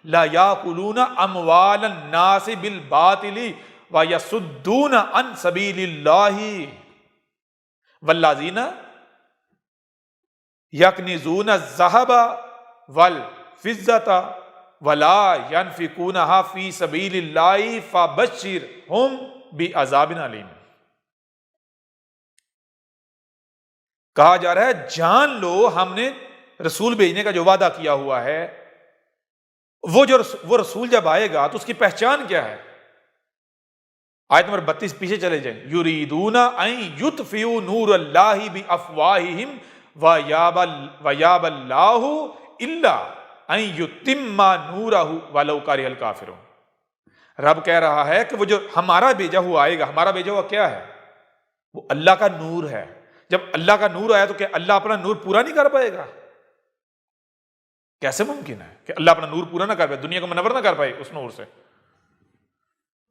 لا یاکلون اموال الناس بالباطل ویصدون عن سبیل اللہ والذین یکنزون الذہب والفضة ولا ينفقونها فی سبیل اللہ فبشرہم بعذاب علیم۔ کہا جا رہا ہے جان لو ہم نے رسول بھیجنے کا جو وعدہ کیا ہوا ہے، وہ رسول جب آئے گا تو اس کی پہچان کیا ہے؟ آیت نمبر 32 پیچھے چلے جائیں۔ یریدون ان یطفئوا نور اللہ بافواہہم ویابى اللہ الا ان یتم نورہ ولو کرہ الکافرون۔ رب کہہ رہا ہے کہ وہ جو ہمارا بھیجا ہوا آئے گا، ہمارا بھیجا ہوا کیا ہے؟ وہ اللہ کا نور ہے۔ جب اللہ کا نور آیا تو کیا اللہ اپنا نور پورا نہیں کر پائے گا؟ کیسے ممکن ہے کہ اللہ اپنا نور پورا نہ کر پائے، دنیا کو منور نہ کر پائے اس نور سے؟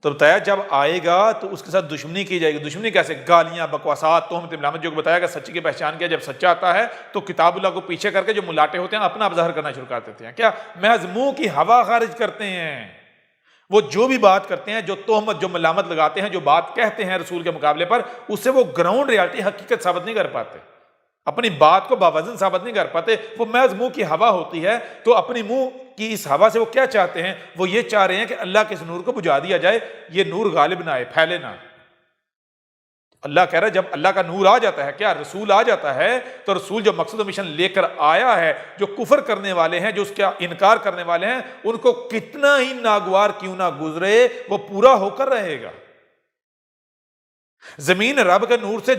تو بتایا جب آئے گا تو اس کے ساتھ دشمنی کی جائے گی۔ دشمنی کیسے؟ گالیاں، بکواسات، تہمت، ملامت، جو بتایا گیا سچی کی پہچان کیا۔ جب سچا آتا ہے تو کتاب اللہ کو پیچھے کر کے جو ملاٹے ہوتے ہیں اپنا ظاہر کرنا شروع کر دیتے ہیں، کیا محض منہ کی ہوا خارج کرتے ہیں۔ وہ جو بھی بات کرتے ہیں، جو تہمت، جو ملامت لگاتے ہیں، جو بات کہتے ہیں رسول کے مقابلے پر، اس سے وہ گراؤنڈ ریالٹی، حقیقت ثابت نہیں کر پاتے، اپنی بات کو باوزن ثابت نہیں کر پاتے۔ وہ محض منہ کی ہوا ہوتی ہے۔ تو اپنی منہ کی اس ہوا سے وہ کیا چاہتے ہیں؟ وہ یہ چاہ رہے ہیں کہ اللہ کے اس نور کو بجھا دیا جائے، یہ نور غالب نہ آئے، پھیلے نہ۔ اللہ کہہ رہا ہے جب اللہ کا نور آ جاتا ہے، کیا رسول آ جاتا ہے، تو رسول جو مقصد و مشن لے کر آیا ہے، جو کفر کرنے والے ہیں، جو اس کا انکار کرنے والے ہیں، ان کو کتنا ہی ناگوار کیوں نہ گزرے وہ پورا ہو کر رہے گا۔ زمین رب کے نور سے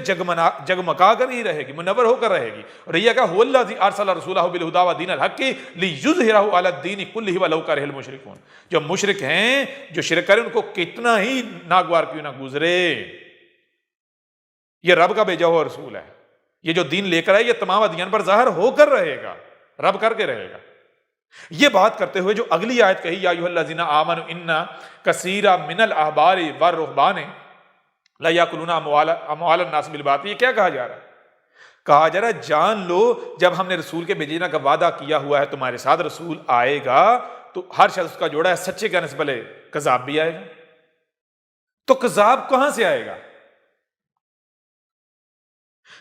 جگمگا کر ہی رہے گی، منور ہو کر رہے گی۔ اور یہ کہ هو الذی ارسل رسولہ بالہدی ودین الحق لیظہرہ علی الدین کلہ ولو کرہ المشرکون۔ جو مشرک ہیں، جو شرک کریں، ان کو کتنا ہی ناگوار کیوں نہ گزرے، یہ رب کا بھیجا ہوا رسول ہے۔ یہ جو دین لے کر آئے یہ تمام ادیان پر ظاہر ہو کر رہے گا، رب کر کے رہے گا۔ یہ بات کرتے ہوئے جو اگلی آیت کہی، یا ایھا الذین آمنوا ان کثیرا من الاحبار والرہبان لا یاکلون اموال الناس بالباطل، یہ کیا کہا جا رہا ہے؟ کہا جا رہا ہے جان لو جب ہم نے رسول کے بھیجنے کا وعدہ کیا ہوا ہے، تمہارے ساتھ رسول آئے گا تو ہر شخص کا جوڑا ہے، سچے کہنے سے پہلے کذاب بھی آئے گا۔ تو کذاب کہاں سے آئے گا؟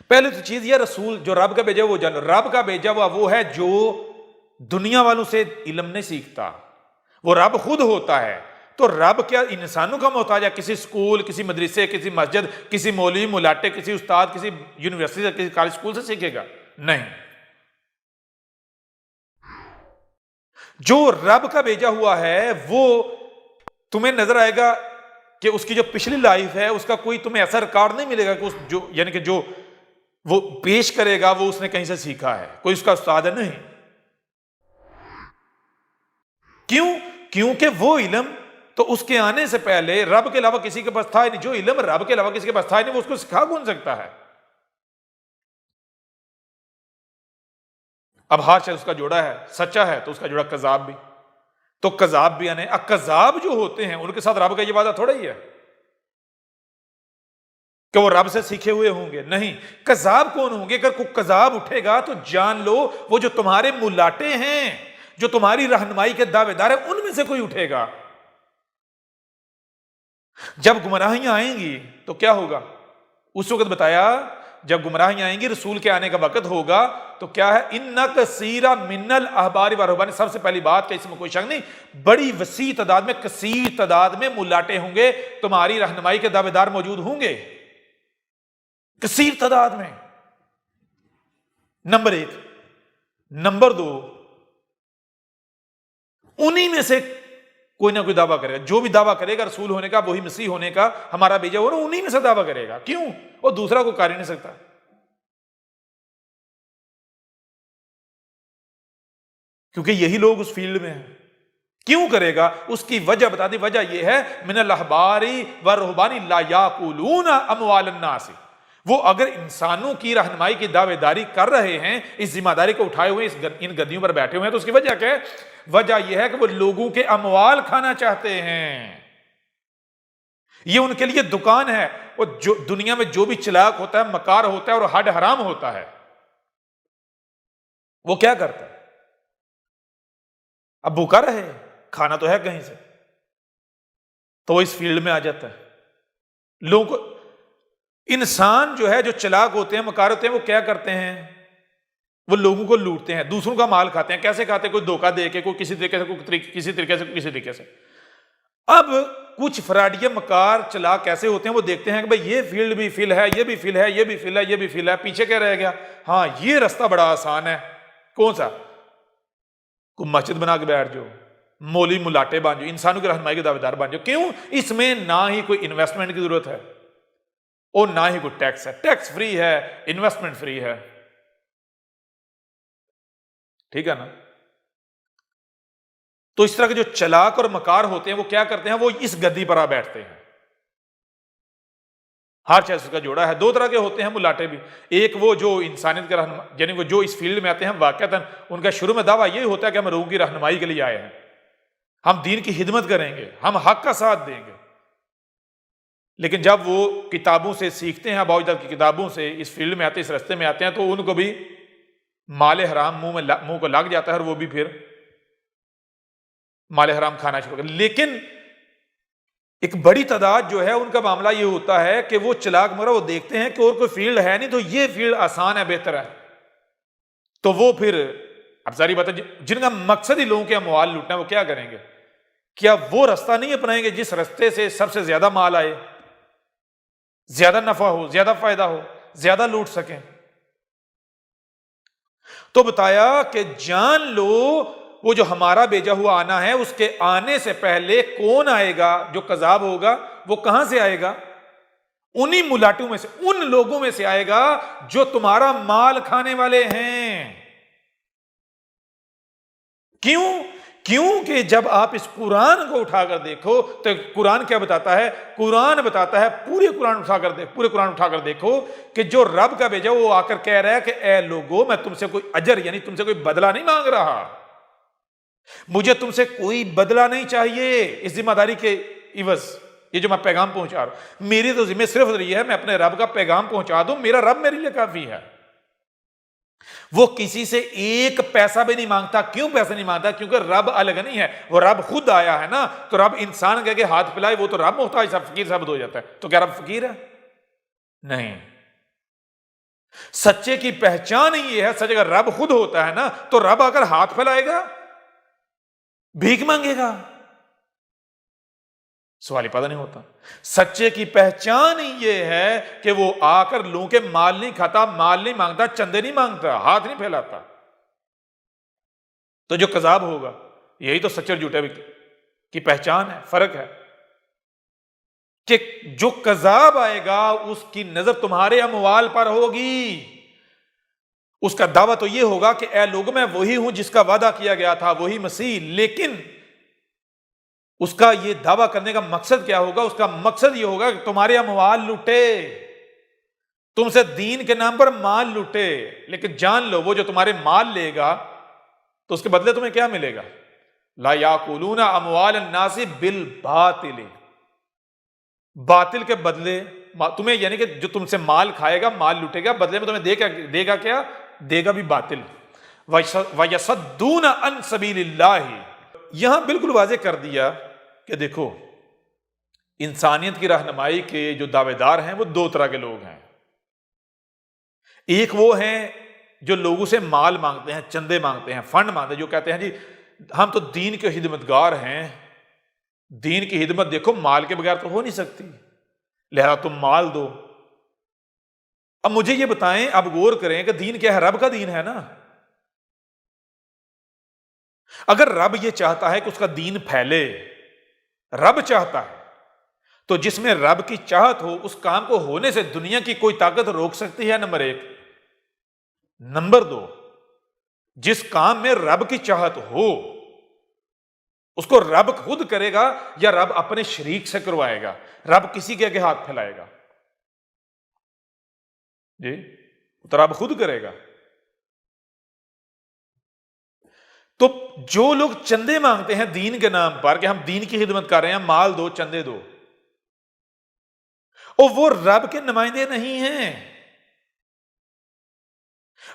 پہلے تو چیز یہ رسول جو رب کا بھیجا وہ جان، رب کا بھیجا ہوا وہ ہے جو دنیا والوں سے علم نہیں سیکھتا، وہ رب خود ہوتا ہے۔ تو رب کیا انسانوں کا محتاج ہے؟ کسی اسکول، کسی مدرسے، کسی مسجد، کسی مولوی، ملاٹے، کسی استاد، کسی یونیورسٹی سے، کسی کالج اسکول سے سیکھے گا؟ نہیں۔ جو رب کا بھیجا ہوا ہے وہ تمہیں نظر آئے گا کہ اس کی جو پچھلی لائف ہے اس کا کوئی تمہیں ایسا ریکارڈ نہیں ملے گا کہ یعنی کہ جو وہ پیش کرے گا وہ اس نے کہیں سے سیکھا ہے، کوئی اس کا استاد ہے نہیں۔ کیوں؟ کیونکہ وہ علم تو اس کے آنے سے پہلے رب کے علاوہ کسی کے پاس تھا ہی نہیں. جو علم رب کے علاوہ کسی کے پاس تھا ہی نہیں، وہ اس کو سکھا کون سکتا ہے؟ اب ہر شخص اس کا جوڑا ہے، سچا ہے تو اس کا جوڑا کذاب بھی. تو کذاب بھی آنے، کذاب جو ہوتے ہیں ان کے ساتھ رب کا یہ وعدہ تھوڑا ہی ہے کہ وہ رب سے سیکھے ہوئے ہوں گے. نہیں، کذاب کون ہوں گے؟ اگر کوئی کذاب اٹھے گا تو جان لو وہ جو تمہارے ملاٹے ہیں، جو تمہاری رہنمائی کے دعوے دار ہیں، ان میں سے کوئی اٹھے گا. جب گمراہیاں آئیں گی تو کیا ہوگا؟ اس وقت بتایا جب گمراہیاں آئیں گی، رسول کے آنے کا وقت ہوگا تو کیا ہے؟ ان کثیرا من الاحبار والرہبان. سب سے پہلی بات کہ اس میں کوئی شک نہیں، بڑی وسیع تعداد میں، کثیر تعداد میں ملاٹے ہوں گے، تمہاری رہنمائی کے دعوے دار موجود ہوں گے، کثیر تعداد میں. نمبر 1. نمبر 2، انہی میں سے کوئی نہ کوئی دعویٰ کرے گا. جو بھی دعویٰ کرے گا رسول ہونے کا، وہی مسیح ہونے کا، ہمارا بھیجا ہوا، انہی میں سے دعویٰ کرے گا. کیوں؟ وہ دوسرا کو کر ہی نہیں سکتا. کیونکہ یہی لوگ اس فیلڈ میں ہیں. کیوں کرے گا؟ اس کی وجہ بتا دی. وجہ یہ ہے من الاحبار والرہبان لا یاکلون اموال الناس. وہ اگر انسانوں کی رہنمائی کی دعوے داری کر رہے ہیں، اس ذمہ داری کو اٹھائے ہوئے ان گدیوں پر بیٹھے ہوئے ہیں، تو اس کی وجہ کیا ہے؟ وجہ یہ ہے کہ وہ لوگوں کے اموال کھانا چاہتے ہیں. یہ ان کے لیے دکان ہے. وہ جو دنیا میں جو بھی چلاک ہوتا ہے، مکار ہوتا ہے اور حد حرام ہوتا ہے، وہ کیا کرتا ہے؟ اب بھوکا رہے، کھانا تو ہے کہیں سے، تو وہ اس فیلڈ میں آ جاتا ہے. لوگوں کو، انسان جو ہے، جو چلاک ہوتے ہیں، مکار ہوتے ہیں، وہ کیا کرتے ہیں؟ وہ لوگوں کو لوٹتے ہیں، دوسروں کا مال کھاتے ہیں. کیسے کھاتے ہیں؟ کوئی دھوکہ دے کے، کوئی کسی طریقے سے، کوئی کسی طریقے سے. اب کچھ فراڈیے، مکار، چلاک کیسے ہوتے ہیں؟ وہ دیکھتے ہیں کہ بھئی یہ فیلڈ بھی فل ہے، یہ بھی فل ہے، یہ بھی فل ہے، یہ بھی فل ہے، پیچھے کیا رہ گیا؟ ہاں، یہ رستہ بڑا آسان ہے. کون سا؟ کوئی مسجد بنا کے بیٹھ جاؤ، مولوی ملاٹے بن جاؤ، انسانوں کی رہنمائی کے دعوے دار بن جاؤ. کیوں؟ اس میں نہ ہی کوئی انویسٹمنٹ کی ضرورت ہے اور نہ ہی کوئی ٹیکس ہے. ٹیکس فری ہے، انویسٹمنٹ فری ہے. ٹھیک ہے نا؟ تو اس طرح کے جو چلاک اور مکار ہوتے ہیں، وہ کیا کرتے ہیں؟ وہ اس گدی پر آ بیٹھتے ہیں. ہر شخص کا جوڑا ہے. 2 طرح کے ہوتے ہیں ملاٹے بھی. ایک وہ جو انسانیت کے رہنما، یعنی وہ جو اس فیلڈ میں آتے ہیں، واقعتاً ان کا شروع میں دعویٰ یہی ہوتا ہے کہ ہم لوگوں کی رہنمائی کے لیے آئے ہیں، ہم دین کی خدمت کریں گے، ہم حق کا ساتھ دیں گے. لیکن جب وہ کتابوں سے سیکھتے ہیں، باوجود کی کتابوں سے اس فیلڈ میں آتے ہیں، اس رستے میں آتے ہیں، تو ان کو بھی مال حرام منہ کو لگ جاتا ہے اور وہ بھی پھر مال حرام کھانا شروع کر. لیکن ایک بڑی تعداد جو ہے، ان کا معاملہ یہ ہوتا ہے کہ وہ چلاک مرا، وہ دیکھتے ہیں کہ اور کوئی فیلڈ ہے نہیں، تو یہ فیلڈ آسان ہے، بہتر ہے. تو وہ پھر، اب ساری بات ہے، جن کا مقصد ہی لوگوں کے اموال لوٹنا ہے، وہ کیا کریں گے؟ کیا وہ رستہ نہیں اپنائیں گے جس رستے سے سب سے زیادہ مال آئے، زیادہ نفع ہو، زیادہ فائدہ ہو، زیادہ لوٹ سکیں؟ تو بتایا کہ جان لو وہ جو ہمارا بھیجا ہوا آنا ہے، اس کے آنے سے پہلے کون آئے گا؟ جو کذاب ہوگا. وہ کہاں سے آئے گا؟ انہی ملاٹوں میں سے، ان لوگوں میں سے آئے گا جو تمہارا مال کھانے والے ہیں. کیوں کہ جب آپ اس قرآن کو اٹھا کر دیکھو تو قرآن کیا بتاتا ہے؟ قرآن بتاتا ہے، پورے قرآن اٹھا کر دیکھو کہ جو رب کا بھیجا وہ آ کر کہہ رہا ہے کہ اے لوگو، میں تم سے کوئی اجر، یعنی تم سے کوئی بدلہ نہیں مانگ رہا، مجھے تم سے کوئی بدلہ نہیں چاہیے اس ذمہ داری کے عوض. یہ جو میں پیغام پہنچا رہا ہوں، میری تو ذمہ صرف یہ ہے میں اپنے رب کا پیغام پہنچا دوں. میرا رب میرے لیے کافی ہے. وہ کسی سے ایک پیسہ بھی نہیں مانگتا. کیوں پیسہ نہیں مانگتا؟ کیونکہ رب الگ نہیں ہے، وہ رب خود آیا ہے نا. تو رب انسان کہہ کے ہاتھ پلائے، وہ تو رب محتاج سب فقیر ثابت ہو جاتا ہے. تو کیا رب فقیر ہے؟ نہیں. سچے کی پہچان ہی یہ ہے. سچے کا رب خود ہوتا ہے نا، تو رب آ کر ہاتھ پھیلائے گا، بھیک مانگے گا؟ سوال ہی پیدا نہیں ہوتا. سچے کی پہچان ہی یہ ہے کہ وہ آ کر لوگوں کے مال نہیں کھاتا، مال نہیں مانگتا، چندے نہیں مانگتا، ہاتھ نہیں پھیلاتا. تو جو کذاب ہوگا، یہی تو سچے اور جھوٹے کی پہچان ہے، فرق ہے کہ جو کذاب آئے گا اس کی نظر تمہارے اموال پر ہوگی. اس کا دعویٰ تو یہ ہوگا کہ اے لوگوں، میں وہی ہوں جس کا وعدہ کیا گیا تھا، وہی مسیح. لیکن اس کا یہ دعویٰ کرنے کا مقصد کیا ہوگا؟ اس کا مقصد یہ ہوگا کہ تمہارے اموال لوٹے، تم سے دین کے نام پر مال لوٹے، لیکن جان لو وہ جو تمہارے مال لے گا تو اس کے بدلے تمہیں کیا ملے گا؟ لا یاکلون اموال الناس بالباطل، باطل کے بدلے تمہیں، یعنی کہ جو تم سے مال کھائے گا، مال لوٹے گا، بدلے میں تمہیں دے گا کیا؟ دے گا بھی باطل۔ وَيَصُدُّونَ عَن سَبِيلِ اللَّهِ، یہاں بالکل واضح کر دیا کہ دیکھو انسانیت کی رہنمائی کے جو دعوے دار ہیں وہ دو طرح کے لوگ ہیں۔ ایک وہ ہیں جو لوگوں سے مال مانگتے ہیں، چندے مانگتے ہیں، فنڈ مانگتے ہیں، جو کہتے ہیں جی ہم تو دین کے خدمتگار ہیں، دین کی خدمت دیکھو مال کے بغیر تو ہو نہیں سکتی، لہذا تم مال دو۔ اب مجھے یہ بتائیں، اب غور کریں کہ دین کیا ہے؟ رب کا دین ہے نا۔ اگر رب یہ چاہتا ہے کہ اس کا دین پھیلے، رب چاہتا ہے، تو جس میں رب کی چاہت ہو اس کام کو ہونے سے دنیا کی کوئی طاقت روک سکتی ہے؟ نمبر ایک۔ نمبر دو، جس کام میں رب کی چاہت ہو اس کو رب خود کرے گا یا رب اپنے شریک سے کروائے گا؟ رب کسی کے آگے ہاتھ پھیلائے گا؟ جی تو رب خود کرے گا۔ تو جو لوگ چندے مانگتے ہیں دین کے نام پر کہ ہم دین کی خدمت کر رہے ہیں، مال دو، چندے دو، اور وہ رب کے نمائندے نہیں ہیں،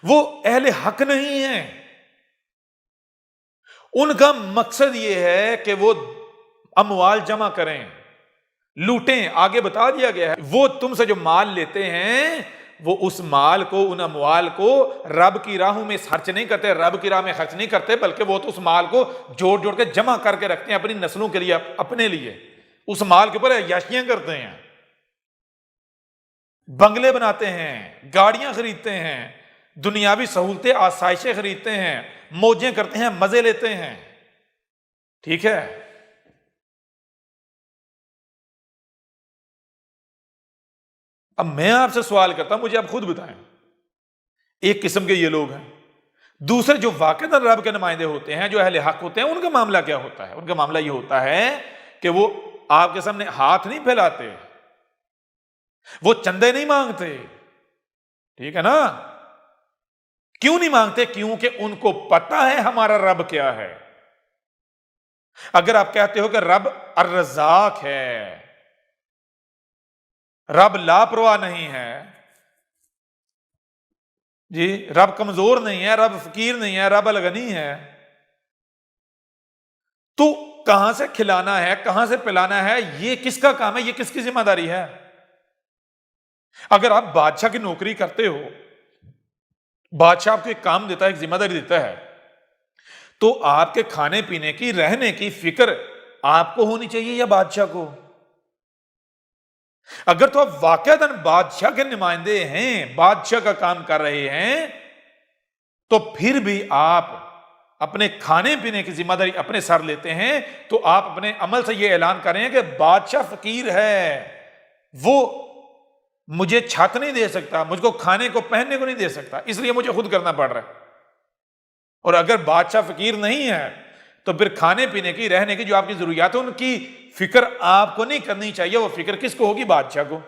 وہ اہل حق نہیں ہیں۔ ان کا مقصد یہ ہے کہ وہ اموال جمع کریں، لوٹیں۔ آگے بتا دیا گیا ہے وہ تم سے جو مال لیتے ہیں وہ اس مال کو، ان اموال کو رب کی راہوں میں خرچ نہیں کرتے، رب کی راہ میں خرچ نہیں کرتے، بلکہ وہ تو اس مال کو جوڑ جوڑ کے جمع کر کے رکھتے ہیں اپنی نسلوں کے لیے، اپنے لیے۔ اس مال کے اوپر عیاشیاں کرتے ہیں، بنگلے بناتے ہیں، گاڑیاں خریدتے ہیں، دنیاوی سہولتیں، آسائشیں خریدتے ہیں، موجیں کرتے ہیں، مزے لیتے ہیں۔ ٹھیک ہے؟ اب میں آپ سے سوال کرتا ہوں، مجھے آپ خود بتائیں، ایک قسم کے یہ لوگ ہیں، دوسرے جو واقعتاً رب کے نمائندے ہوتے ہیں، جو اہل حق ہوتے ہیں، ان کا معاملہ کیا ہوتا ہے؟ ان کا معاملہ یہ ہوتا ہے کہ وہ آپ کے سامنے ہاتھ نہیں پھیلاتے، وہ چندے نہیں مانگتے۔ ٹھیک ہے نا؟ کیوں نہیں مانگتے؟ کیونکہ ان کو پتا ہے ہمارا رب کیا ہے۔ اگر آپ کہتے ہو کہ رب الرزاق ہے، رب لاپرواہ نہیں ہے، جی رب کمزور نہیں ہے، رب فقیر نہیں ہے، رب الغنی ہے، تو کہاں سے کھلانا ہے، کہاں سے پلانا ہے؟ یہ کس کا کام ہے؟ یہ کس کی ذمہ داری ہے؟ اگر آپ بادشاہ کی نوکری کرتے ہو، بادشاہ آپ کو ایک کام دیتا ہے، ایک ذمہ داری دیتا ہے، تو آپ کے کھانے پینے کی، رہنے کی فکر آپ کو ہونی چاہیے یا بادشاہ کو؟ اگر تو آپ واقعتاً بادشاہ کے نمائندے ہیں، بادشاہ کا کام کر رہے ہیں، تو پھر بھی آپ اپنے کھانے پینے کی ذمہ داری اپنے سر لیتے ہیں، تو آپ اپنے عمل سے یہ اعلان کر رہے ہیں کہ بادشاہ فقیر ہے، وہ مجھے چھت نہیں دے سکتا، مجھ کو کھانے کو پہننے کو نہیں دے سکتا، اس لیے مجھے خود کرنا پڑ رہا ہے۔ اور اگر بادشاہ فقیر نہیں ہے تو پھر کھانے پینے کی، رہنے کی جو آپ کی ضروریات ہیں ان کی فکر آپ کو نہیں کرنی چاہیے، وہ فکر کس کو ہوگی؟ بادشاہ کو۔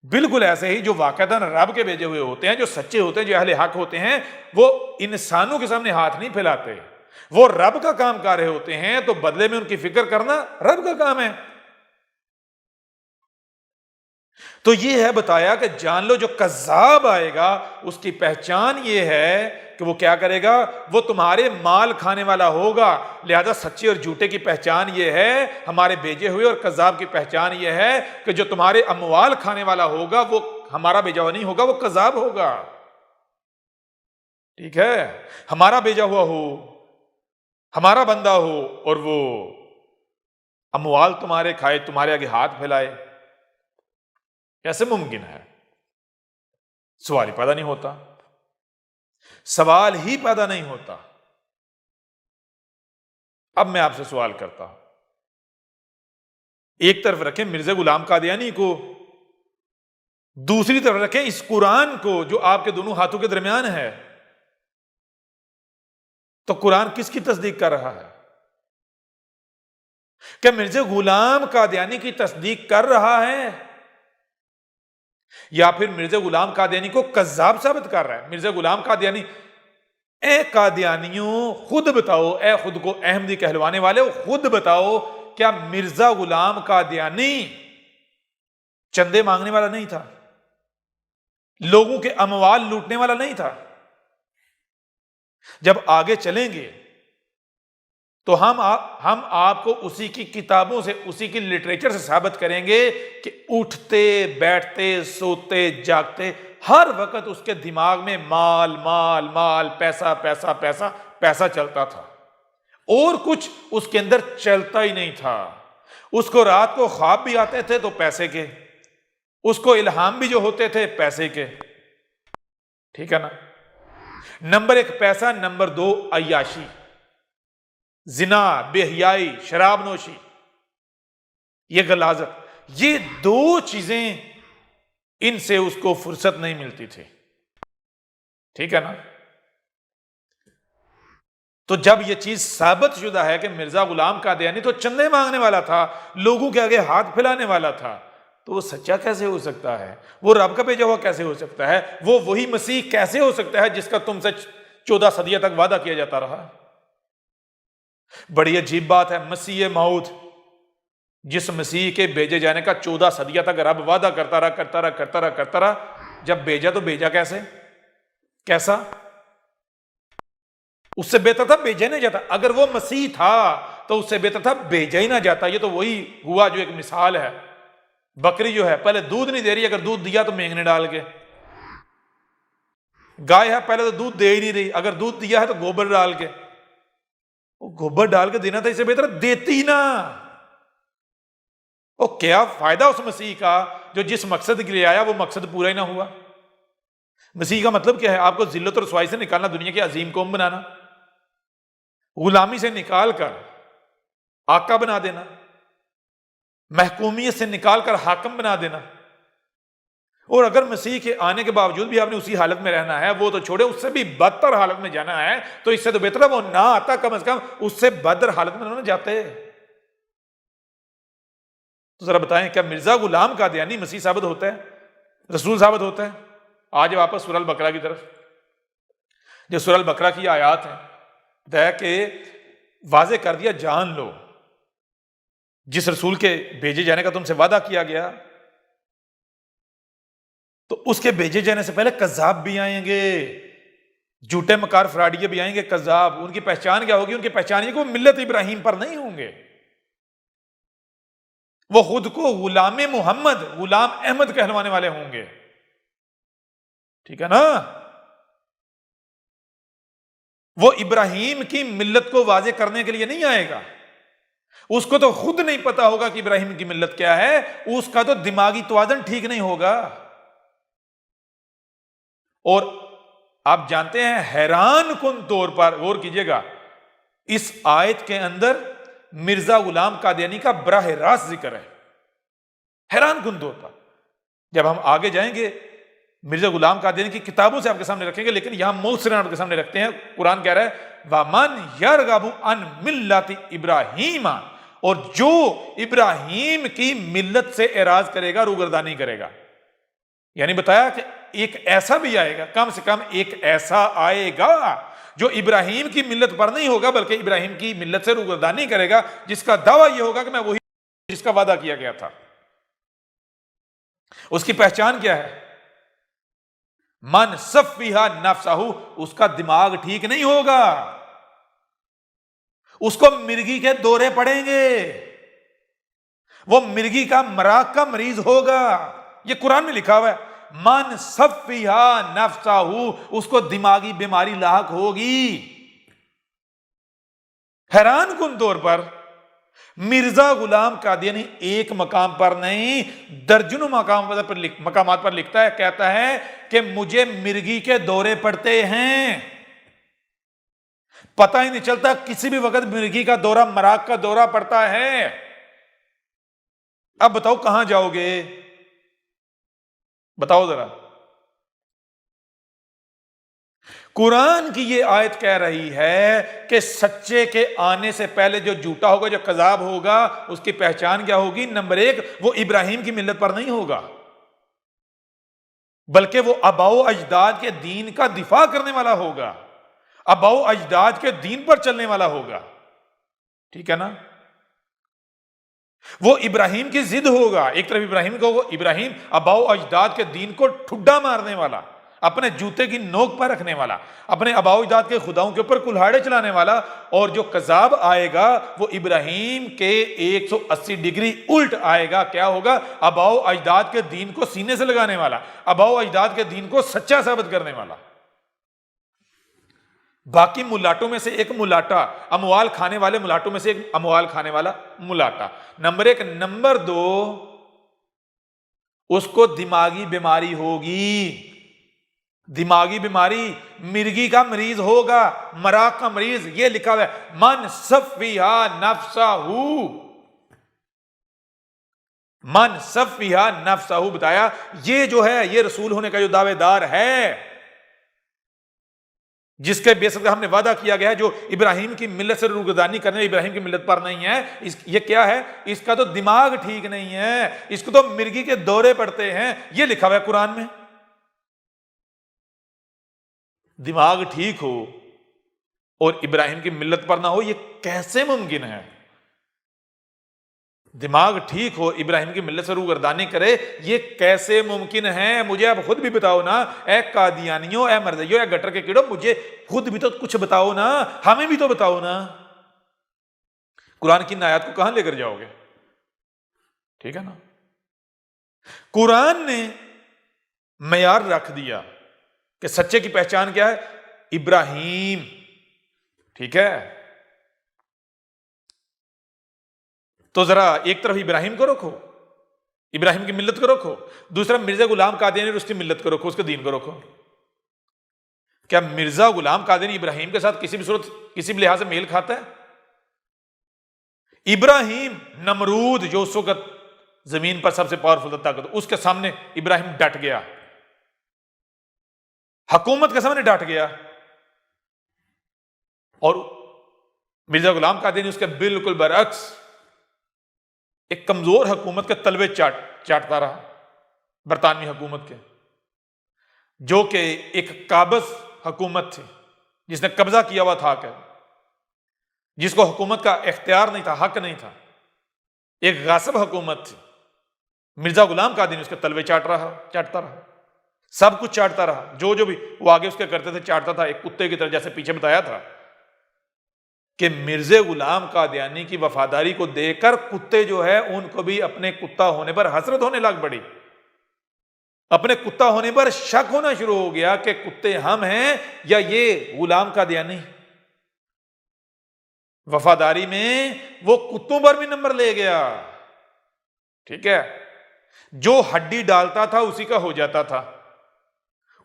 بالکل ایسے ہی جو واقعتاً رب کے بھیجے ہوئے ہوتے ہیں، جو سچے ہوتے ہیں، جو اہل حق ہوتے ہیں، وہ انسانوں کے سامنے ہاتھ نہیں پھیلاتے، وہ رب کا کام کر رہے ہوتے ہیں، تو بدلے میں ان کی فکر کرنا رب کا کام ہے۔ تو یہ ہے بتایا کہ جان لو جو کذاب آئے گا اس کی پہچان یہ ہے کہ وہ کیا کرے گا؟ وہ تمہارے مال کھانے والا ہوگا۔ لہذا سچے اور جھوٹے کی پہچان یہ ہے، ہمارے بھیجے ہوئے، اور کذاب کی پہچان یہ ہے کہ جو تمہارے اموال کھانے والا ہوگا وہ ہمارا بھیجا ہوا نہیں ہوگا، وہ کذاب ہوگا۔ ٹھیک ہے؟ ہمارا بھیجا ہوا ہو، ہمارا بندہ ہو، اور وہ اموال تمہارے کھائے، تمہارے آگے ہاتھ پھیلائے، کیسے ممکن ہے؟ سوال ہی پیدا نہیں ہوتا، سوال ہی پیدا نہیں ہوتا۔ اب میں آپ سے سوال کرتا ہوں، ایک طرف رکھیں مرزا غلام قادیانی کو، دوسری طرف رکھیں اس قرآن کو جو آپ کے دونوں ہاتھوں کے درمیان ہے، تو قرآن کس کی تصدیق کر رہا ہے؟ کہ مرزا غلام قادیانی کی تصدیق کر رہا ہے یا پھر مرزا غلام قادیانی کو کذاب ثابت کر رہا ہے؟ مرزا غلام قادیانی، اے قادیانیوں خود بتاؤ، اے خود کو احمدی کہلوانے والے خود بتاؤ، کیا مرزا غلام قادیانی چندے مانگنے والا نہیں تھا؟ لوگوں کے اموال لوٹنے والا نہیں تھا؟ جب آگے چلیں گے تو ہم آپ کو اسی کی کتابوں سے، اسی کی لٹریچر سے ثابت کریں گے کہ اٹھتے بیٹھتے سوتے جاگتے ہر وقت اس کے دماغ میں مال مال مال، پیسہ پیسہ پیسہ پیسہ چلتا تھا، اور کچھ اس کے اندر چلتا ہی نہیں تھا۔ اس کو رات کو خواب بھی آتے تھے تو پیسے کے، اس کو الہام بھی جو ہوتے تھے پیسے کے، ٹھیک ہے نا؟ نمبر ایک پیسہ، نمبر دو عیاشی، زنا، بے حیائی، شراب نوشی، یہ غلاظت، یہ دو چیزیں ان سے اس کو فرصت نہیں ملتی تھی، ٹھیک ہے نا؟ تو جب یہ چیز ثابت شدہ ہے کہ مرزا غلام قادیانی تو چندے مانگنے والا تھا، لوگوں کے آگے ہاتھ پھیلانے والا تھا، تو وہ سچا کیسے ہو سکتا ہے؟ وہ رب کا بھیجا ہوا کیسے ہو سکتا ہے؟ وہ وہی مسیح کیسے ہو سکتا ہے جس کا تم سے 14 صدیوں تک وعدہ کیا جاتا رہا؟ بڑی عجیب بات ہے، مسیح موعود، جس مسیح کے بھیجے جانے کا 14 صدیوں تک رب وعدہ کرتا رہا، جب بھیجا تو بھیجا کیسا؟ اس سے بہتر تھا بھیجا نہیں جاتا۔ اگر وہ مسیح تھا تو اس سے بہتر تھا بھیجا ہی نہ جاتا۔ یہ تو وہی ہوا جو ایک مثال ہے، بکری جو ہے پہلے دودھ نہیں دے رہی، اگر دودھ دیا تو مینگنے ڈال کے، گائے ہے پہلے تو دودھ دے ہی نہیں رہی، اگر دودھ دیا ہے تو گوبر ڈال کے، وہ گوبر ڈال کے دینا تھا، اس سے بہتر دیتی نا۔ وہ کیا فائدہ اس مسیح کا جو جس مقصد کے لیے آیا وہ مقصد پورا ہی نہ ہوا؟ مسیح کا مطلب کیا ہے؟ آپ کو ذلت اور رسوائی سے نکالنا، دنیا کی عظیم قوم بنانا، غلامی سے نکال کر آقا بنا دینا، محکومیت سے نکال کر حاکم بنا دینا۔ اور اگر مسیح کے آنے کے باوجود بھی آپ نے اسی حالت میں رہنا ہے، وہ تو چھوڑے، اس سے بھی بدتر حالت میں جانا ہے، تو اس سے تو بہتر ہے وہ نہ آتا، کم از کم اس سے بدتر حالت میں نہ جاتے۔ تو ذرا بتائیں، کیا مرزا غلام قادیانی مسیح ثابت ہوتا ہے، رسول ثابت ہوتا ہے؟ آج واپس سورہ البقرہ کی طرف، جو سورہ البقرہ کی آیات ہیں، بتایا کہ واضح کر دیا، جان لو جس رسول کے بھیجے جانے کا تم سے وعدہ کیا گیا، تو اس کے بھیجے جانے سے پہلے کذاب بھی آئیں گے، جھوٹے مکار فراڈیے بھی آئیں گے، کذاب۔ ان کی پہچان کیا ہوگی؟ ان کی پہچان یہ کہ وہ ملت ابراہیم پر نہیں ہوں گے، وہ خود کو غلام محمد، غلام احمد کہلوانے والے ہوں گے، ٹھیک ہے نا؟ وہ ابراہیم کی ملت کو واضح کرنے کے لیے نہیں آئے گا، اس کو تو خود نہیں پتا ہوگا کہ ابراہیم کی ملت کیا ہے، اس کا تو دماغی توازن ٹھیک نہیں ہوگا۔ اور آپ جانتے ہیں، حیران کن طور پر غور کیجئے گا، اس آیت کے اندر مرزا غلام قادیانی کا براہ راست ذکر ہے، حیران کن طور پر۔ جب ہم آگے جائیں گے مرزا غلام قادیانی کی کتابوں سے آپ کے سامنے رکھیں گے، لیکن یہاں موثراً آپ کے سامنے رکھتے ہیں۔ قرآن کہہ رہا ہے وَمَنْ يَرْغَبُ عَنْ مِلَّةِ إِبْرَاهِيمَ، اور جو ابراہیم کی ملت سے اعراض کرے گا، روگردانی کرے گا، یعنی بتایا کہ ایک ایسا بھی آئے گا، کم سے کم ایک ایسا آئے گا جو ابراہیم کی ملت پر نہیں ہوگا بلکہ ابراہیم کی ملت سے روگردانی کرے گا، جس کا دعویٰ یہ ہوگا کہ میں وہی جس کا وعدہ کیا گیا تھا۔ اس کی پہچان کیا ہے؟ من صفیہا نفسہ، اس کا دماغ ٹھیک نہیں ہوگا، اس کو مرگی کے دورے پڑیں گے، وہ مرگی کا مراق کا مریض ہوگا، یہ قرآن میں لکھا ہوا ہے۔ من صفیہا نفسہ، اس کو دماغی بیماری لاحق ہوگی۔ حیران کن طور پر مرزا غلام قادیانی ایک مقام پر نہیں، درجنوں مقامات پر لکھتا ہے، کہتا ہے کہ مجھے مرگی کے دورے پڑتے ہیں، پتہ ہی نہیں چلتا، کسی بھی وقت مرگی کا دورہ، مراق کا دورہ پڑتا ہے۔ اب بتاؤ کہاں جاؤ گے؟ بتاؤ ذرا۔ قرآن کی یہ آیت کہہ رہی ہے کہ سچے کے آنے سے پہلے جو جھوٹا ہوگا، جو کذاب ہوگا، اس کی پہچان کیا ہوگی؟ نمبر ایک، وہ ابراہیم کی ملت پر نہیں ہوگا، بلکہ وہ آباء و اجداد کے دین کا دفاع کرنے والا ہوگا، آباء و اجداد کے دین پر چلنے والا ہوگا. ٹھیک ہے نا؟ وہ ابراہیم کی ضد ہوگا. ایک طرف ابراہیم کو ابراہیم آباء و اجداد کے دین کو ٹھڈا مارنے والا، اپنے جوتے کی نوک پر رکھنے والا، اپنے آباء و اجداد کے خداؤں کے اوپر کلہاڑے چلانے والا، اور جو کذاب آئے گا وہ ابراہیم کے 180 ڈگری الٹ آئے گا. کیا ہوگا؟ آباء و اجداد کے دین کو سینے سے لگانے والا، آباء و اجداد کے دین کو سچا ثابت کرنے والا. باقی ملاٹوں میں سے ایک ملاٹا، اموال کھانے والے ملاٹوں میں سے ایک اموال کھانے والا ملاٹا. نمبر ایک. نمبر دو، اس کو دماغی بیماری ہوگی. دماغی بیماری، مرگی کا مریض ہوگا، مراق کا مریض. یہ لکھا ہوا ہے من سفیہا نفسہ، من سفیہا نفسہ. بتایا یہ جو ہے، یہ رسول ہونے کا جو دعوے دار ہے، جس کے بیس پر ہم نے وعدہ کیا گیا ہے، جو ابراہیم کی ملت سے روگردانی کرنے، ابراہیم کی ملت پر نہیں ہے، یہ کیا ہے؟ اس کا تو دماغ ٹھیک نہیں ہے، اس کو تو مرگی کے دورے پڑتے ہیں. یہ لکھا ہوا ہے قرآن میں. دماغ ٹھیک ہو اور ابراہیم کی ملت پر نہ ہو، یہ کیسے ممکن ہے؟ دماغ ٹھیک ہو، ابراہیم کی ملت سے روگردانی کرے، یہ کیسے ممکن ہے؟ مجھے آپ خود بھی بتاؤ نا، اے قادیانیوں، اے مرزیوں، اے گٹر کے کیڑوں، مجھے خود بھی تو کچھ بتاؤ نا، ہمیں بھی تو بتاؤ نا. قرآن کی آیات کو کہاں لے کر جاؤ گے؟ ٹھیک ہے نا؟ قرآن نے معیار رکھ دیا کہ سچے کی پہچان کیا ہے؟ ابراہیم. ٹھیک ہے؟ تو ذرا ایک طرف ابراہیم کو رکھو، ابراہیم کی ملت کو رکھو، دوسرا مرزا غلام قادیانی اور اس کی ملت کو رکھو، اس کے دین کو رکھو. کیا مرزا غلام قادیانی ابراہیم کے ساتھ کسی بھی صورت، کسی بھی لحاظ سے میل کھاتا ہے؟ ابراہیم، نمرود جو اس وقت زمین پر سب سے پاورفل طاقت، اس کے سامنے ابراہیم ڈٹ گیا، حکومت کے سامنے ڈٹ گیا. اور مرزا غلام قادیانی اس کے بالکل برعکس ایک کمزور حکومت کے تلوے چاٹتا رہا، برطانوی حکومت کے، جو کہ ایک قابض حکومت تھی، جس نے قبضہ کیا ہوا تھا، کہ جس کو حکومت کا اختیار نہیں تھا، حق نہیں تھا. ایک غاصب حکومت تھی. مرزا غلام قادیانی اس کے تلوے چاٹتا رہا، سب کچھ چاٹتا رہا، جو بھی وہ آگے اس کے کرتے تھے چاٹتا تھا، ایک کتے کی طرح، جیسے پیچھے بتایا تھا کہ مرزا غلام قادیانی کی وفاداری کو دیکھ کر کتے جو ہے ان کو بھی اپنے کتا ہونے پر حسرت ہونے لگ پڑی، اپنے کتا ہونے پر شک ہونا شروع ہو گیا کہ کتے ہم ہیں یا یہ غلام قادیانی. وفاداری میں وہ کتوں پر بھی نمبر لے گیا. ٹھیک ہے؟ جو ہڈی ڈالتا تھا اسی کا ہو جاتا تھا،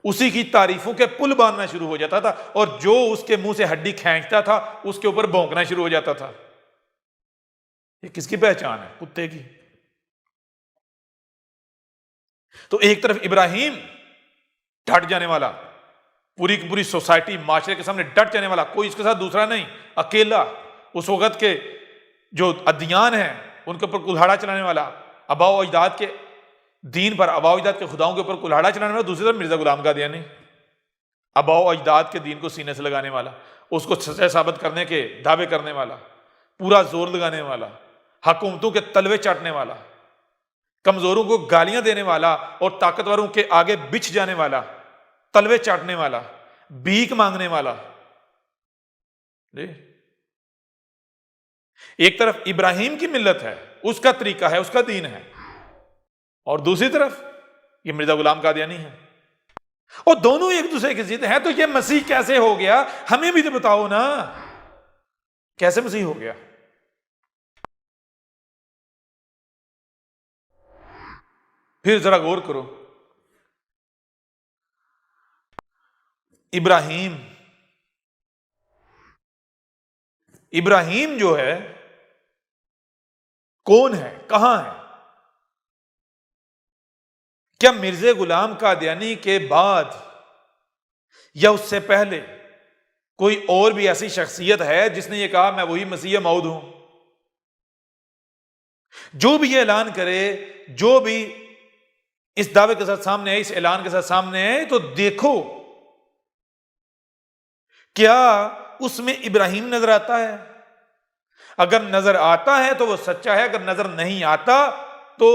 اسی کی تعریفوں کے پل باندھنا شروع ہو جاتا تھا، اور جو اس کے منہ سے ہڈی کھینچتا تھا اس کے اوپر بھونکنا شروع ہو جاتا تھا. یہ کس کی پہچان ہے؟ کتے کی. تو ایک طرف ابراہیم ڈٹ جانے والا، پوری کی پوری سوسائٹی، معاشرے کے سامنے ڈٹ جانے والا، کوئی اس کے ساتھ دوسرا نہیں، اکیلا. اس وقت کے جو ادیان ہیں ان کے اوپر کلہاڑا چلانے والا، آباء و اجداد کے دین پر، آباء و اجداد کے خداؤں کے اوپر کلہاڑا چلانے والا. دوسری طرف مرزا غلام قادیانی، آباء و اجداد کے دین کو سینے سے لگانے والا، اس کو سچا ثابت کرنے کے دعوے کرنے والا، پورا زور لگانے والا، حکومتوں کے تلوے چاٹنے والا، کمزوروں کو گالیاں دینے والا اور طاقتوروں کے آگے بچھ جانے والا، تلوے چاٹنے والا، بھیک مانگنے والا. ایک طرف ابراہیم کی ملت ہے، اس کا طریقہ ہے، اس کا دین ہے، اور دوسری طرف یہ مرزا غلام قادیانی ہے، اور دونوں ایک دوسرے کی ضد ہیں. تو یہ مسیح کیسے ہو گیا؟ ہمیں بھی تو بتاؤ نا، کیسے مسیح ہو گیا؟ پھر ذرا غور کرو. ابراہیم جو ہے کون ہے؟ کہاں ہے؟ کیا مرزا غلام قادیانی کے بعد یا اس سے پہلے کوئی اور بھی ایسی شخصیت ہے جس نے یہ کہا میں وہی مسیح موعود ہوں؟ جو بھی یہ اعلان کرے، جو بھی اس دعوے کے ساتھ سامنے آئے، اس اعلان کے ساتھ سامنے آئے، تو دیکھو کیا اس میں ابراہیم نظر آتا ہے؟ اگر نظر آتا ہے تو وہ سچا ہے، اگر نظر نہیں آتا تو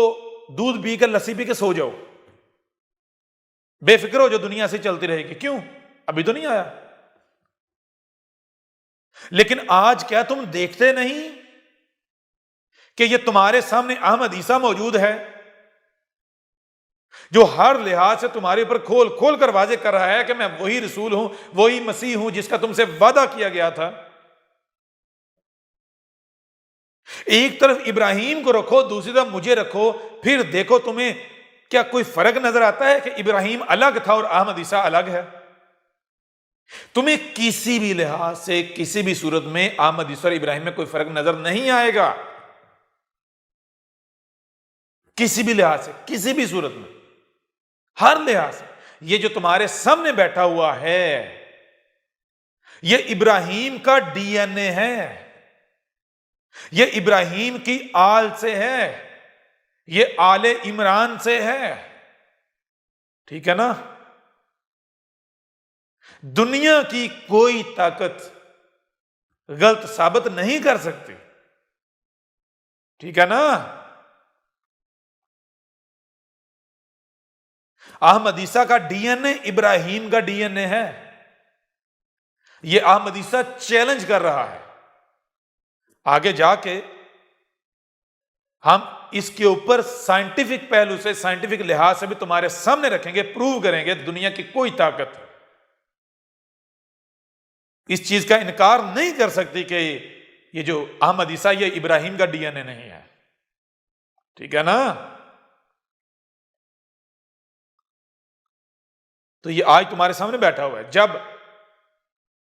دودھ پی کر لسی پی کے سو جاؤ، بے فکر ہو جو دنیا سے چلتی رہے گی۔ کیوں؟ ابھی تو نہیں آیا۔ لیکن آج کیا تم دیکھتے نہیں کہ یہ تمہارے سامنے احمد عیسیٰ موجود ہے، جو ہر لحاظ سے تمہارے اوپر کھول کھول کر واضح کر رہا ہے کہ میں وہی رسول ہوں، وہی مسیح ہوں جس کا تم سے وعدہ کیا گیا تھا۔ ایک طرف ابراہیم کو رکھو، دوسری طرف مجھے رکھو، پھر دیکھو تمہیں کیا کوئی فرق نظر آتا ہے کہ ابراہیم الگ تھا اور احمد عیسیٰ الگ ہے؟ تمہیں کسی بھی لحاظ سے، کسی بھی صورت میں احمد عیسیٰ اور ابراہیم میں کوئی فرق نظر نہیں آئے گا، کسی بھی لحاظ سے، کسی بھی صورت میں، ہر لحاظ سے۔ یہ جو تمہارے سامنے بیٹھا ہوا ہے یہ ابراہیم کا ڈی این اے ہے، یہ ابراہیم کی آل سے ہے، یہ آل عمران سے ہے، ٹھیک ہے نا؟ دنیا کی کوئی طاقت غلط ثابت نہیں کر سکتی، ٹھیک ہے نا؟ احمد عیسیٰ کا ڈی این اے ابراہیم کا ڈی این اے ہے۔ یہ احمد عیسیٰ چیلنج کر رہا ہے۔ آگے جا کے ہم اس کے اوپر سائنٹیفک پہلو سے، سائنٹیفک لحاظ سے بھی تمہارے سامنے رکھیں گے، پروو کریں گے دنیا کی کوئی طاقت اس چیز کا انکار نہیں کر سکتی کہ یہ جو احمد عیسیٰ یہ ابراہیم کا ڈی این اے نہیں ہے، ٹھیک ہے نا؟ تو یہ آج تمہارے سامنے بیٹھا ہوا ہے۔ جب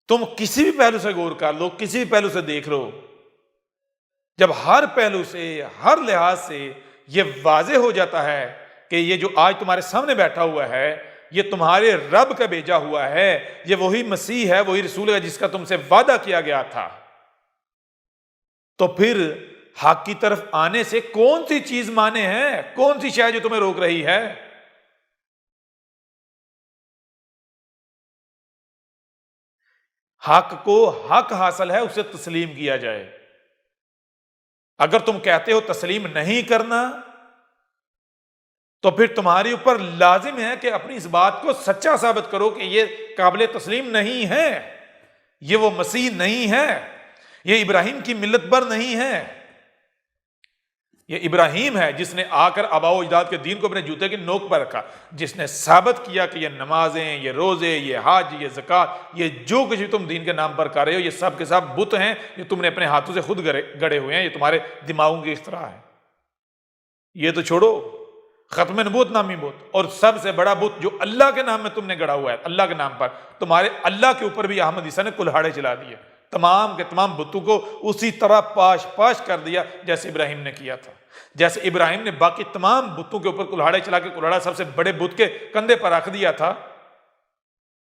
تم کسی بھی پہلو سے غور کر لو، کسی بھی پہلو سے دیکھ لو، جب ہر پہلو سے، ہر لحاظ سے یہ واضح ہو جاتا ہے کہ یہ جو آج تمہارے سامنے بیٹھا ہوا ہے یہ تمہارے رب کا بھیجا ہوا ہے، یہ وہی مسیح ہے، وہی رسول ہے جس کا تم سے وعدہ کیا گیا تھا، تو پھر حق کی طرف آنے سے کون سی چیز مانے ہیں؟ کون سی شے جو تمہیں روک رہی ہے؟ حق کو حق حاصل ہے، اسے تسلیم کیا جائے۔ اگر تم کہتے ہو تسلیم نہیں کرنا تو پھر تمہارے اوپر لازم ہے کہ اپنی اس بات کو سچا ثابت کرو کہ یہ قابل تسلیم نہیں ہے، یہ وہ مسیح نہیں ہے، یہ ابراہیم کی ملت پر نہیں ہے۔ یہ ابراہیم ہے جس نے آ کر آباء و اجداد کے دین کو اپنے جوتے کی نوک پر رکھا، جس نے ثابت کیا کہ یہ نمازیں، یہ روزے، یہ حج، یہ زکوٰۃ، یہ جو کچھ بھی تم دین کے نام پر کر رہے ہو یہ سب کے سب بت ہیں، یہ تم نے اپنے ہاتھوں سے خود گڑے ہوئے ہیں، یہ تمہارے دماغوں کی اختراع ہے۔ یہ تو چھوڑو، ختم نبوت نامی بت، اور سب سے بڑا بت جو اللہ کے نام میں تم نے گڑا ہوا ہے، اللہ کے نام پر، تمہارے اللہ کے اوپر بھی احمد عیسیٰ نے کلہاڑے چلا دیے، تمام کے تمام بتوں کو اسی طرح پاش پاش کر دیا جیسے ابراہیم نے کیا تھا۔ جیسے ابراہیم نے باقی تمام بتوں کے اوپر کلہاڑے چلا کے کلہاڑا سب سے بڑے بت کے کندھے پر رکھ دیا تھا،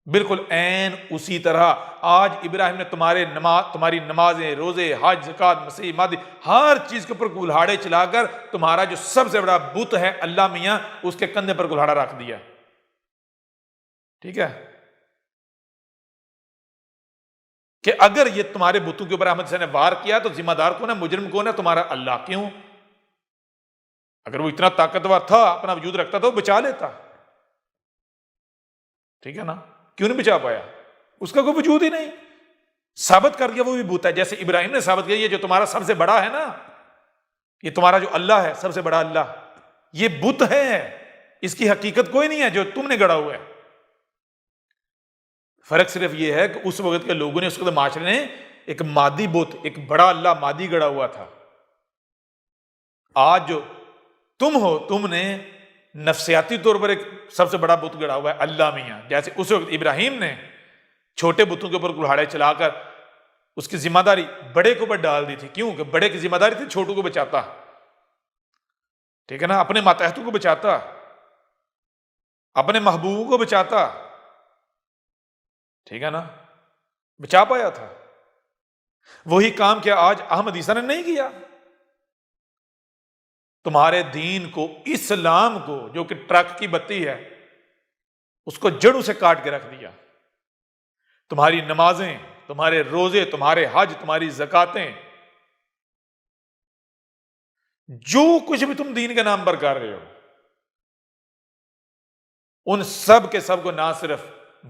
بالکل عین اسی طرح آج ابراہیم نے تمہاری نمازیں، روزے، حج، زکوٰۃ، مسیح، مادی، ہر چیز کے اوپر کلہاڑے چلا کر تمہارا جو سب سے بڑا بت ہے اللہ میاں، اس کے کندھے پر کلہاڑا رکھ دیا، ٹھیک ہے؟ کہ اگر یہ تمہارے بتوں کے اوپر احمد عیسیٰ نے وار کیا تو ذمہ دار کون ہے؟ مجرم کون ہے؟ تمہارا اللہ۔ کیوں؟ اگر وہ اتنا طاقتور تھا، اپنا وجود رکھتا تو وہ بچا لیتا، ٹھیک ہے نا؟ کیوں نہیں بچا پایا؟ اس کا کوئی وجود ہی نہیں، ثابت کر دیا وہ بھی بت ہے، جیسے ابراہیم نے ثابت کیا یہ جو تمہارا سب سے بڑا ہے نا، یہ تمہارا جو اللہ ہے، سب سے بڑا اللہ، یہ بت ہے، اس کی حقیقت کوئی نہیں ہے جو تم نے گڑا ہوا ہے۔ فرق صرف یہ ہے کہ اس وقت کے لوگوں نے، اس وقت معاشرے نے ایک مادی بت، ایک بڑا اللہ مادی گڑا ہوا تھا۔ آج جو تم ہو، تم نے نفسیاتی طور پر ایک سب سے بڑا بت گڑا ہوا ہے اللہ میاں، جیسے اس وقت ابراہیم نے چھوٹے بتوں کے اوپر کلہاڑے چلا کر اس کی ذمہ داری بڑے کے اوپر ڈال دی تھی۔ کیوں کہ بڑے کی ذمہ داری تھی چھوٹوں کو بچاتا، ٹھیک ہے نا؟ اپنے ماتحتوں کو بچاتا، اپنے محبوبوں کو بچاتا، ٹھیک ہے نا, بچا پایا تھا. وہی کام کیا آج احمد عیسیٰ نے نہیں کیا. تمہارے دین کو, اسلام کو, جو کہ ٹرک کی بتی ہے, اس کو جڑوں سے کاٹ کے رکھ دیا. تمہاری نمازیں, تمہارے روزے, تمہارے حج, تمہاری زکاتیں, جو کچھ بھی تم دین کے نام پر کر رہے ہو, ان سب کے سب کو نہ صرف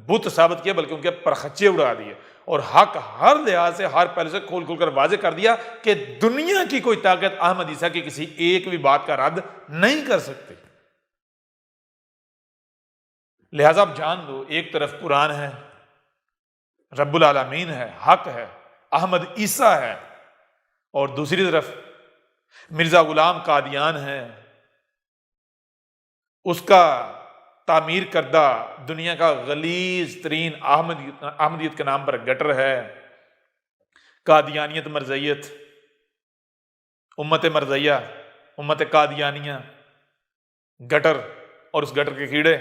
بت ثابت کیا بلکہ ان کے پرخچے اڑا دیے, اور حق ہر لحاظ سے, ہر پہلو سے کھول کھول کر واضح کر دیا کہ دنیا کی کوئی طاقت احمد عیسیٰ کی کسی ایک بھی بات کا رد نہیں کر سکتی. لہذا آپ جان لو, ایک طرف قرآن ہے, رب العالمین ہے, حق ہے, احمد عیسیٰ ہے, اور دوسری طرف مرزا غلام قادیان ہے, اس کا تعمیر کردہ دنیا کا غلیظ ترین احمدیت کے نام پر گٹر ہے, قادیانیت مرزیت, امت مرزیہ, امت قادیانیہ, گٹر اور اس گٹر کے کیڑے.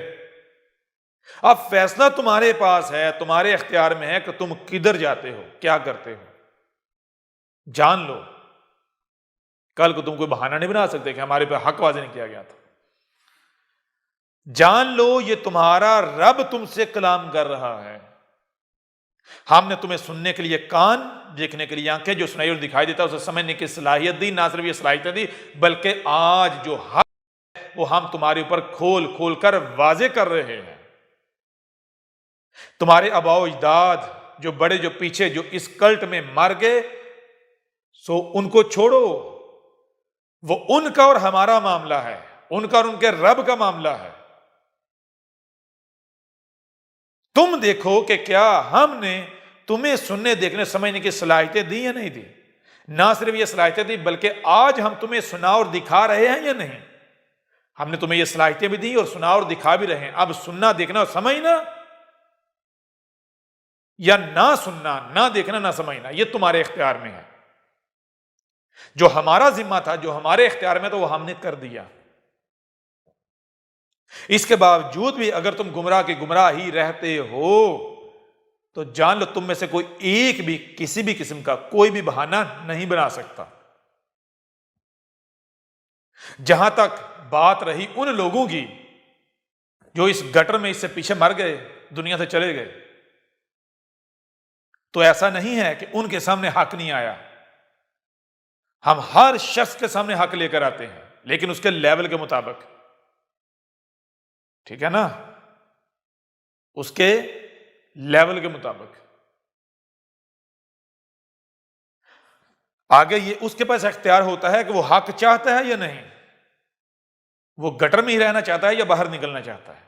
اب فیصلہ تمہارے پاس ہے, تمہارے اختیار میں ہے کہ تم کدھر جاتے ہو, کیا کرتے ہو. جان لو کل کو تم کوئی بہانہ نہیں بنا سکتے کہ ہمارے پہ حق واضح نہیں کیا گیا تھا. جان لو یہ تمہارا رب تم سے کلام کر رہا ہے. ہم نے تمہیں سننے کے لیے کان, دیکھنے کے لیے آنکھیں, جو سنائی اور دکھائی دیتا ہے اسے سمجھنے کی صلاحیت دی. نہ صرف یہ صلاحیتیں دی بلکہ آج جو حق ہے وہ ہم تمہارے اوپر کھول کھول کر واضح کر رہے ہیں. تمہارے آباء و اجداد جو بڑے, جو پیچھے, جو اس کلٹ میں مر گئے, سو ان کو چھوڑو, وہ ان کا اور ہمارا معاملہ ہے, ان کا اور ان کے رب کا معاملہ ہے. تم دیکھو کہ کیا ہم نے تمہیں سننے, دیکھنے, سمجھنے کی صلاحیتیں دی یا نہیں دی. نہ صرف یہ صلاحیتیں دی بلکہ آج ہم تمہیں سنا اور دکھا رہے ہیں یا نہیں. ہم نے تمہیں یہ صلاحیتیں بھی دی اور سنا اور دکھا بھی رہے ہیں. اب سننا, دیکھنا اور سمجھنا, یا نہ سننا, نہ دیکھنا, نہ سمجھنا, یہ تمہارے اختیار میں ہے. جو ہمارا ذمہ تھا, جو ہمارے اختیار میں تھا, وہ ہم نے کر دیا. اس کے باوجود بھی اگر تم گمراہ کی گمراہ ہی رہتے ہو تو جان لو تم میں سے کوئی ایک بھی کسی بھی قسم کا کوئی بھی بہانہ نہیں بنا سکتا. جہاں تک بات رہی ان لوگوں کی جو اس گٹر میں اس سے پیچھے مر گئے, دنیا سے چلے گئے, تو ایسا نہیں ہے کہ ان کے سامنے حق نہیں آیا. ہم ہر شخص کے سامنے حق لے کر آتے ہیں, لیکن اس کے لیول کے مطابق. ٹھیک ہے نا, اس کے لیول کے مطابق. آگے یہ اس کے پاس اختیار ہوتا ہے کہ وہ حق چاہتا ہے یا نہیں, وہ گٹر میں ہی رہنا چاہتا ہے یا باہر نکلنا چاہتا ہے.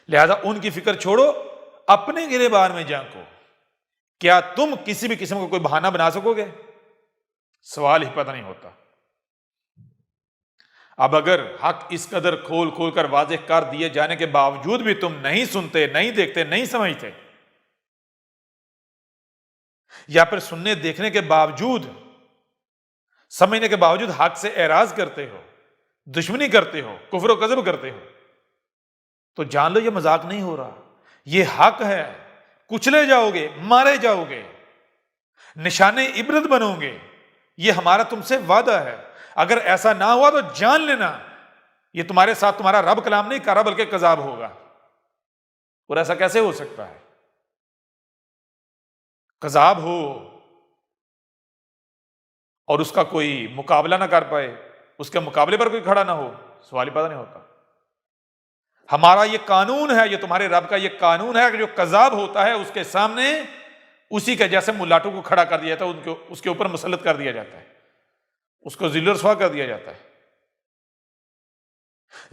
لہذا ان کی فکر چھوڑو, اپنے گریبان میں جھانکو. کیا تم کسی بھی قسم کا کوئی بہانہ بنا سکو گے؟ سوال ہی پتہ نہیں ہوتا. اب اگر حق اس قدر کھول کھول کر واضح کر دیے جانے کے باوجود بھی تم نہیں سنتے, نہیں دیکھتے, نہیں سمجھتے, یا پھر سننے دیکھنے کے باوجود, سمجھنے کے باوجود حق سے اعراض کرتے ہو, دشمنی کرتے ہو, کفر و کذب کرتے ہو, تو جان لو یہ مذاق نہیں ہو رہا. یہ حق ہے. کچلے جاؤ گے, مارے جاؤ گے, نشانے عبرت بنو گے, یہ ہمارا تم سے وعدہ ہے. اگر ایسا نہ ہوا تو جان لینا یہ تمہارے ساتھ تمہارا رب کلام نہیں کر رہا بلکہ کذاب ہوگا. اور ایسا کیسے ہو سکتا ہے؟ کذاب ہو اور اس کا کوئی مقابلہ نہ کر پائے, اس کے مقابلے پر کوئی کھڑا نہ ہو, سوال ہی پتہ نہیں ہوتا. ہمارا یہ قانون ہے, یہ تمہارے رب کا یہ قانون ہے کہ جو کذاب ہوتا ہے اس کے سامنے اسی کے جیسے ملاٹوں کو کھڑا کر دیا جاتا ہے, اس کے اوپر مسلط کر دیا جاتا ہے, اس کو ذل و رسوا کر دیا جاتا ہے.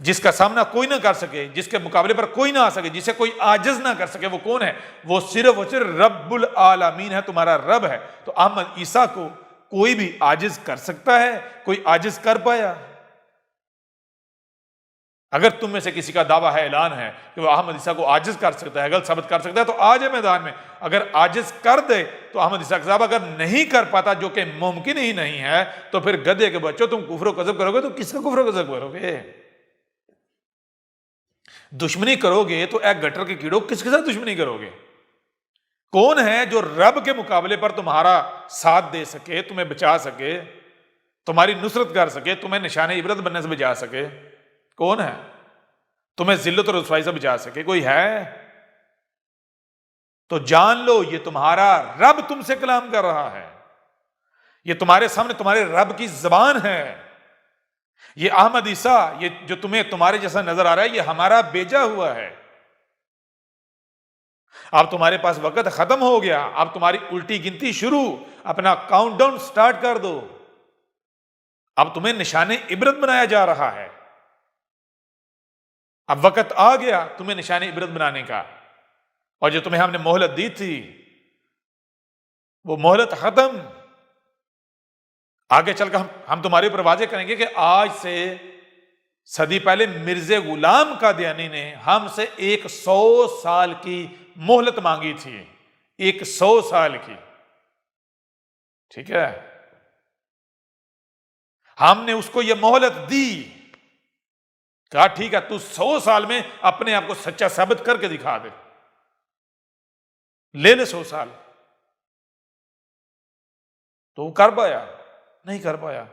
جس کا سامنا کوئی نہ کر سکے, جس کے مقابلے پر کوئی نہ آ سکے, جسے کوئی عاجز نہ کر سکے, وہ کون ہے؟ وہ صرف اور صرف رب العالمین ہے, تمہارا رب ہے. تو احمد عیسیٰ کو کوئی بھی عاجز کر سکتا ہے؟ کوئی عاجز کر پایا؟ اگر تم میں سے کسی کا دعویٰ ہے, اعلان ہے کہ وہ احمد عیسیٰ کو عاجز کر سکتا ہے, غلط ثابت کر سکتا ہے, تو آ جائے میدان میں. اگر عاجز کر دے تو احمد عیسیٰ صاحب اگر نہیں کر پاتا, جو کہ ممکن ہی نہیں ہے, تو پھر گدھے کے بچوں تم کفر و کذب کرو گے تو کس کا کفر و کذب کرو گے؟ دشمنی کرو گے تو ایک گٹر کے کیڑوں کس کے ساتھ دشمنی کرو گے؟ کون ہے جو رب کے مقابلے پر تمہارا ساتھ دے سکے، تمہیں بچا سکے، تمہاری نصرت کر سکے، تمہیں نشان عبرت بننے سے بچا سکے؟ کون ہے؟ تمہیں ذلت اور رسوائی سے بچا سکے؟ کوئی ہے؟ تو جان لو یہ تمہارا رب تم سے کلام کر رہا ہے، یہ تمہارے سامنے تمہارے رب کی زبان ہے۔ یہ احمد عیسیٰ، یہ جو تمہیں تمہارے جیسا نظر آ رہا ہے، یہ ہمارا بھیجا ہوا ہے۔ اب تمہارے پاس وقت ختم ہو گیا، اب تمہاری الٹی گنتی شروع، اپنا کاؤنٹ ڈاؤن سٹارٹ کر دو۔ اب تمہیں نشان عبرت بنایا جا رہا ہے، اب وقت آ گیا تمہیں نشان عبرت بنانے کا، اور جو تمہیں ہم نے مہلت دی تھی وہ مہلت ختم۔ آگے چل کر ہم تمہارے اوپر واضح کریں گے کہ آج سے صدی پہلے مرزا غلام قادیانی نے ہم سے 100 سال کی مہلت مانگی تھی، 100 سال کی، ٹھیک ہے؟ ہم نے اس کو یہ مہلت دی، کہا ٹھیک ہے تو 100 سال میں اپنے آپ کو سچا ثابت کر کے دکھا دے، لے لے 100 سال۔ تو وہ کر پایا؟ نہیں کر پایا۔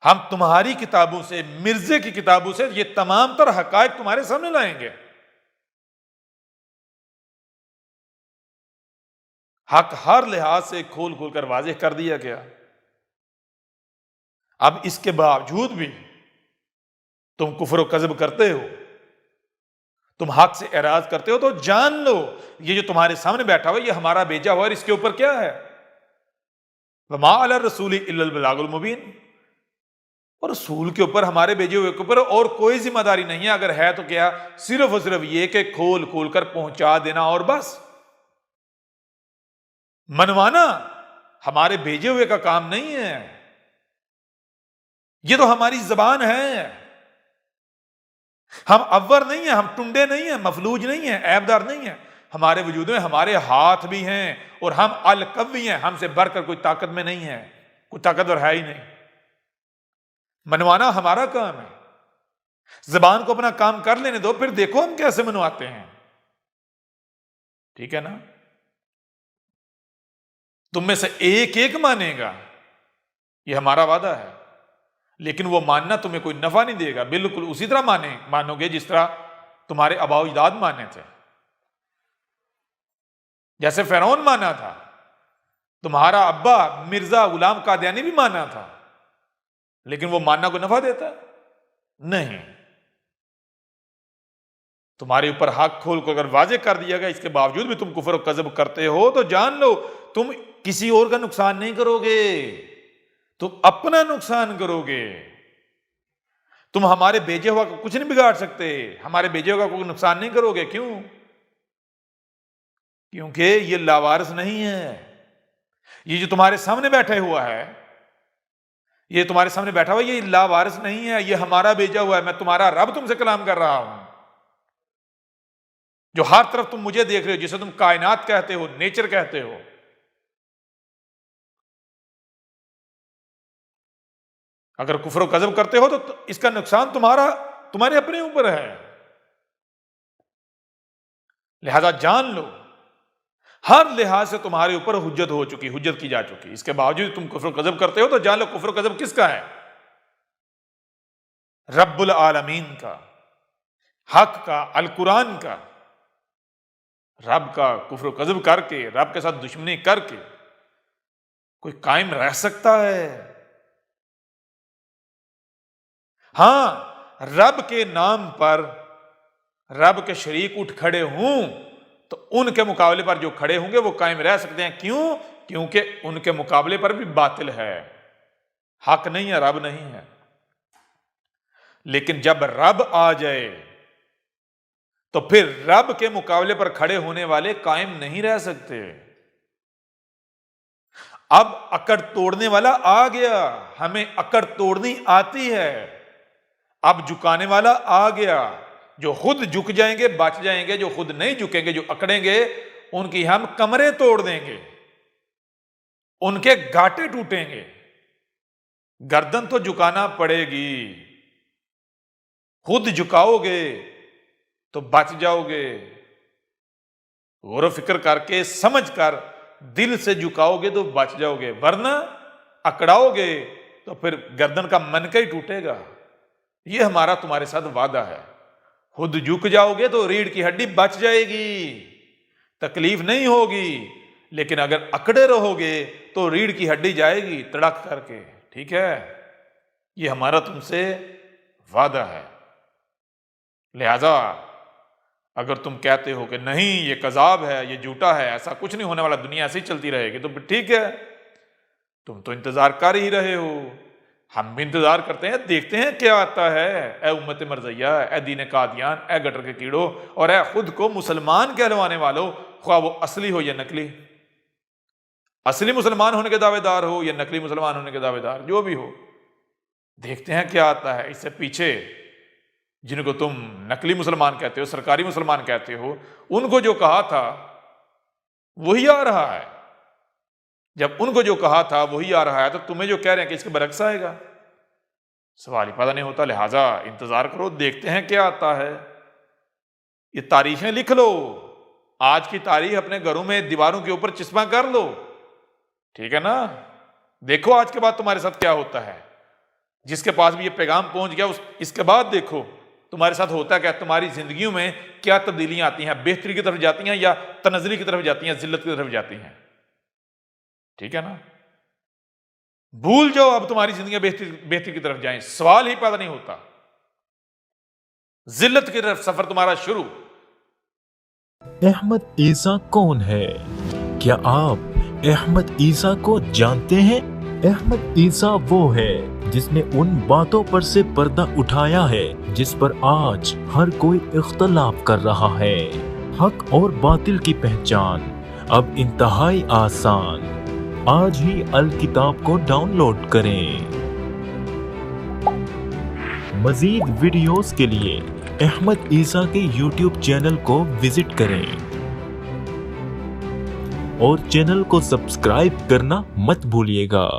ہم تمہاری کتابوں سے، مرزے کی کتابوں سے یہ تمام تر حقائق تمہارے سامنے لائیں گے۔ حق ہر لحاظ سے کھول کھول کر واضح کر دیا گیا۔ اب اس کے باوجود بھی تم کفر و کذب کرتے ہو، تم حق سے اعراض کرتے ہو، تو جان لو یہ جو تمہارے سامنے بیٹھا ہوا یہ ہمارا بھیجا ہوا، اور اس کے اوپر کیا ہے؟ وما علی الرسول الا البلاغ المبین، اور رسول کے اوپر، ہمارے بھیجے ہوئے کے اوپر اور کوئی ذمہ داری نہیں ہے، اگر ہے تو کیا؟ صرف اور صرف یہ کہ کھول کھول کر پہنچا دینا اور بس۔ منوانا ہمارے بھیجے ہوئے کا کام نہیں ہے، یہ تو ہماری زبان ہے۔ ہم اور نہیں ہیں، ہم ٹنڈے نہیں ہیں، مفلوج نہیں ہیں، عیب دار نہیں ہیں، ہمارے وجود میں ہمارے ہاتھ بھی ہیں، اور ہم القوی ہیں، ہم سے بڑھ کر کوئی طاقت میں نہیں ہے، کوئی طاقتور ہے ہی نہیں۔ منوانا ہمارا کام ہے، زبان کو اپنا کام کر لینے دو، پھر دیکھو ہم کیسے منواتے ہیں، ٹھیک ہے نا؟ تم میں سے ایک ایک مانے گا، یہ ہمارا وعدہ ہے، لیکن وہ ماننا تمہیں کوئی نفع نہیں دے گا، بالکل اسی طرح مانو گے جس طرح تمہارے آباء و اجداد مانے تھے۔ جیسے فرعون مانا تھا، تمہارا ابا مرزا غلام قادیانی بھی مانا تھا، لیکن وہ ماننا کو نفع دیتا نہیں۔ تمہارے اوپر حق کھول کو اگر واضح کر دیا گیا، اس کے باوجود بھی تم کفر و کذب کرتے ہو، تو جان لو تم کسی اور کا نقصان نہیں کرو گے، تم اپنا نقصان کرو گے۔ تم ہمارے بھیجے ہوا کو کچھ نہیں بگاڑ سکتے، ہمارے بھیجے ہوا کو نقصان نہیں کرو گے۔ کیوں؟ کیونکہ یہ لاوارث نہیں ہے، یہ جو تمہارے سامنے بیٹھا ہوا ہے، یہ تمہارے سامنے بیٹھا ہوا یہ لاوارث نہیں ہے، یہ ہمارا بھیجا ہوا ہے۔ میں تمہارا رب تم سے کلام کر رہا ہوں، جو ہر طرف تم مجھے دیکھ رہے ہو، جسے تم کائنات کہتے ہو، نیچر کہتے ہو۔ اگر کفر و کذب کرتے ہو تو اس کا نقصان تمہارے اپنے اوپر ہے۔ لہذا جان لو ہر لحاظ سے تمہارے اوپر حجت ہو چکی، حجت کی جا چکی، اس کے باوجود تم کفر و کذب کرتے ہو، تو جان لو کفر و کذب کس کا ہے؟ رب العالمین کا، حق کا، القرآن کا۔ رب کا کفر و کذب کر کے، رب کے ساتھ دشمنی کر کے کوئی قائم رہ سکتا ہے؟ ہاں، رب کے نام پر رب کے شریک اٹھ کھڑے ہوں تو ان کے مقابلے پر جو کھڑے ہوں گے وہ قائم رہ سکتے ہیں۔ کیوں؟ کیونکہ ان کے مقابلے پر بھی باطل ہے، حق نہیں ہے، رب نہیں ہے۔ لیکن جب رب آ جائے تو پھر رب کے مقابلے پر کھڑے ہونے والے قائم نہیں رہ سکتے۔ اب اکڑ توڑنے والا آ گیا، ہمیں اکڑ توڑنی آتی ہے۔ اب جھکانے والا آ گیا، جو خود جھک جائیں گے بچ جائیں گے، جو خود نہیں جھکیں گے، جو اکڑیں گے، ان کی ہم کمریں توڑ دیں گے، ان کے گاٹے ٹوٹیں گے۔ گردن تو جھکانا پڑے گی، خود جھکاؤ گے تو بچ جاؤ گے، غور و فکر کر کے سمجھ کر دل سے جھکاؤ گے تو بچ جاؤ گے، ورنہ اکڑاؤ گے تو پھر گردن کا منکا ہی ٹوٹے گا۔ یہ ہمارا تمہارے ساتھ وعدہ ہے، خود جھک جاؤ گے تو ریڑھ کی ہڈی بچ جائے گی، تکلیف نہیں ہوگی، لیکن اگر اکڑے رہو گے تو ریڑھ کی ہڈی جائے گی تڑک کر کے، ٹھیک ہے؟ یہ ہمارا تم سے وعدہ ہے۔ لہذا اگر تم کہتے ہو کہ نہیں یہ کذاب ہے، یہ جھوٹا ہے، ایسا کچھ نہیں ہونے والا، دنیا ایسے ہی چلتی رہے گی، تو پھر ٹھیک ہے، تم تو انتظار کر ہی رہے ہو، ہم بھی انتظار کرتے ہیں، دیکھتے ہیں کیا آتا ہے۔ اے امت مرضیہ، اے دین قادیان، اے گٹر کے کیڑوں، اور اے خود کو مسلمان کہلوانے والوں، خواہ وہ اصلی ہو یا نقلی، اصلی مسلمان ہونے کے دعوے دار ہو یا نقلی مسلمان ہونے کے دعوے دار، جو بھی ہو، دیکھتے ہیں کیا آتا ہے۔ اس سے پیچھے جن کو تم نقلی مسلمان کہتے ہو، سرکاری مسلمان کہتے ہو، ان کو جو کہا تھا وہی آ رہا ہے۔ جب ان کو جو کہا تھا وہی آ رہا ہے تو تمہیں جو کہہ رہے ہیں کہ اس کے برعکس آئے گا، سوال ہی پیدا نہیں ہوتا۔ لہٰذا انتظار کرو، دیکھتے ہیں کیا آتا ہے۔ یہ تاریخیں لکھ لو، آج کی تاریخ اپنے گھروں میں دیواروں کے اوپر چسپاں کر لو، ٹھیک ہے نا؟ دیکھو آج کے بعد تمہارے ساتھ کیا ہوتا ہے۔ جس کے پاس بھی یہ پیغام پہنچ گیا اس کے بعد دیکھو تمہارے ساتھ ہوتا ہے کہ تمہاری زندگیوں میں کیا تبدیلیاں آتی ہیں، بہتری کی طرف جاتی ہیں یا تنزلی کی طرف جاتی ہیں، ذلت کی طرف جاتی ہیں، ٹھیک ہے نا؟ بھول جاؤ اب تمہاری زندگیاں بہتری کی طرف جائیں، سوال ہی پیدا نہیں ہوتا، ذلت کی طرف سفر تمہارا شروع۔ احمد عیسیٰ کون ہے؟ کیا آپ احمد عیسیٰ کو جانتے ہیں؟ احمد عیسیٰ وہ ہے جس نے ان باتوں پر سے پردہ اٹھایا ہے جس پر آج ہر کوئی اختلاف کر رہا ہے۔ حق اور باطل کی پہچان اب انتہائی آسان۔ آج ہی الکتاب کو ڈاؤن لوڈ کریں۔ مزید ویڈیوز کے لیے احمد عیسیٰ کے یوٹیوب چینل کو وزٹ کریں اور چینل کو سبسکرائب کرنا مت بھولیے گا۔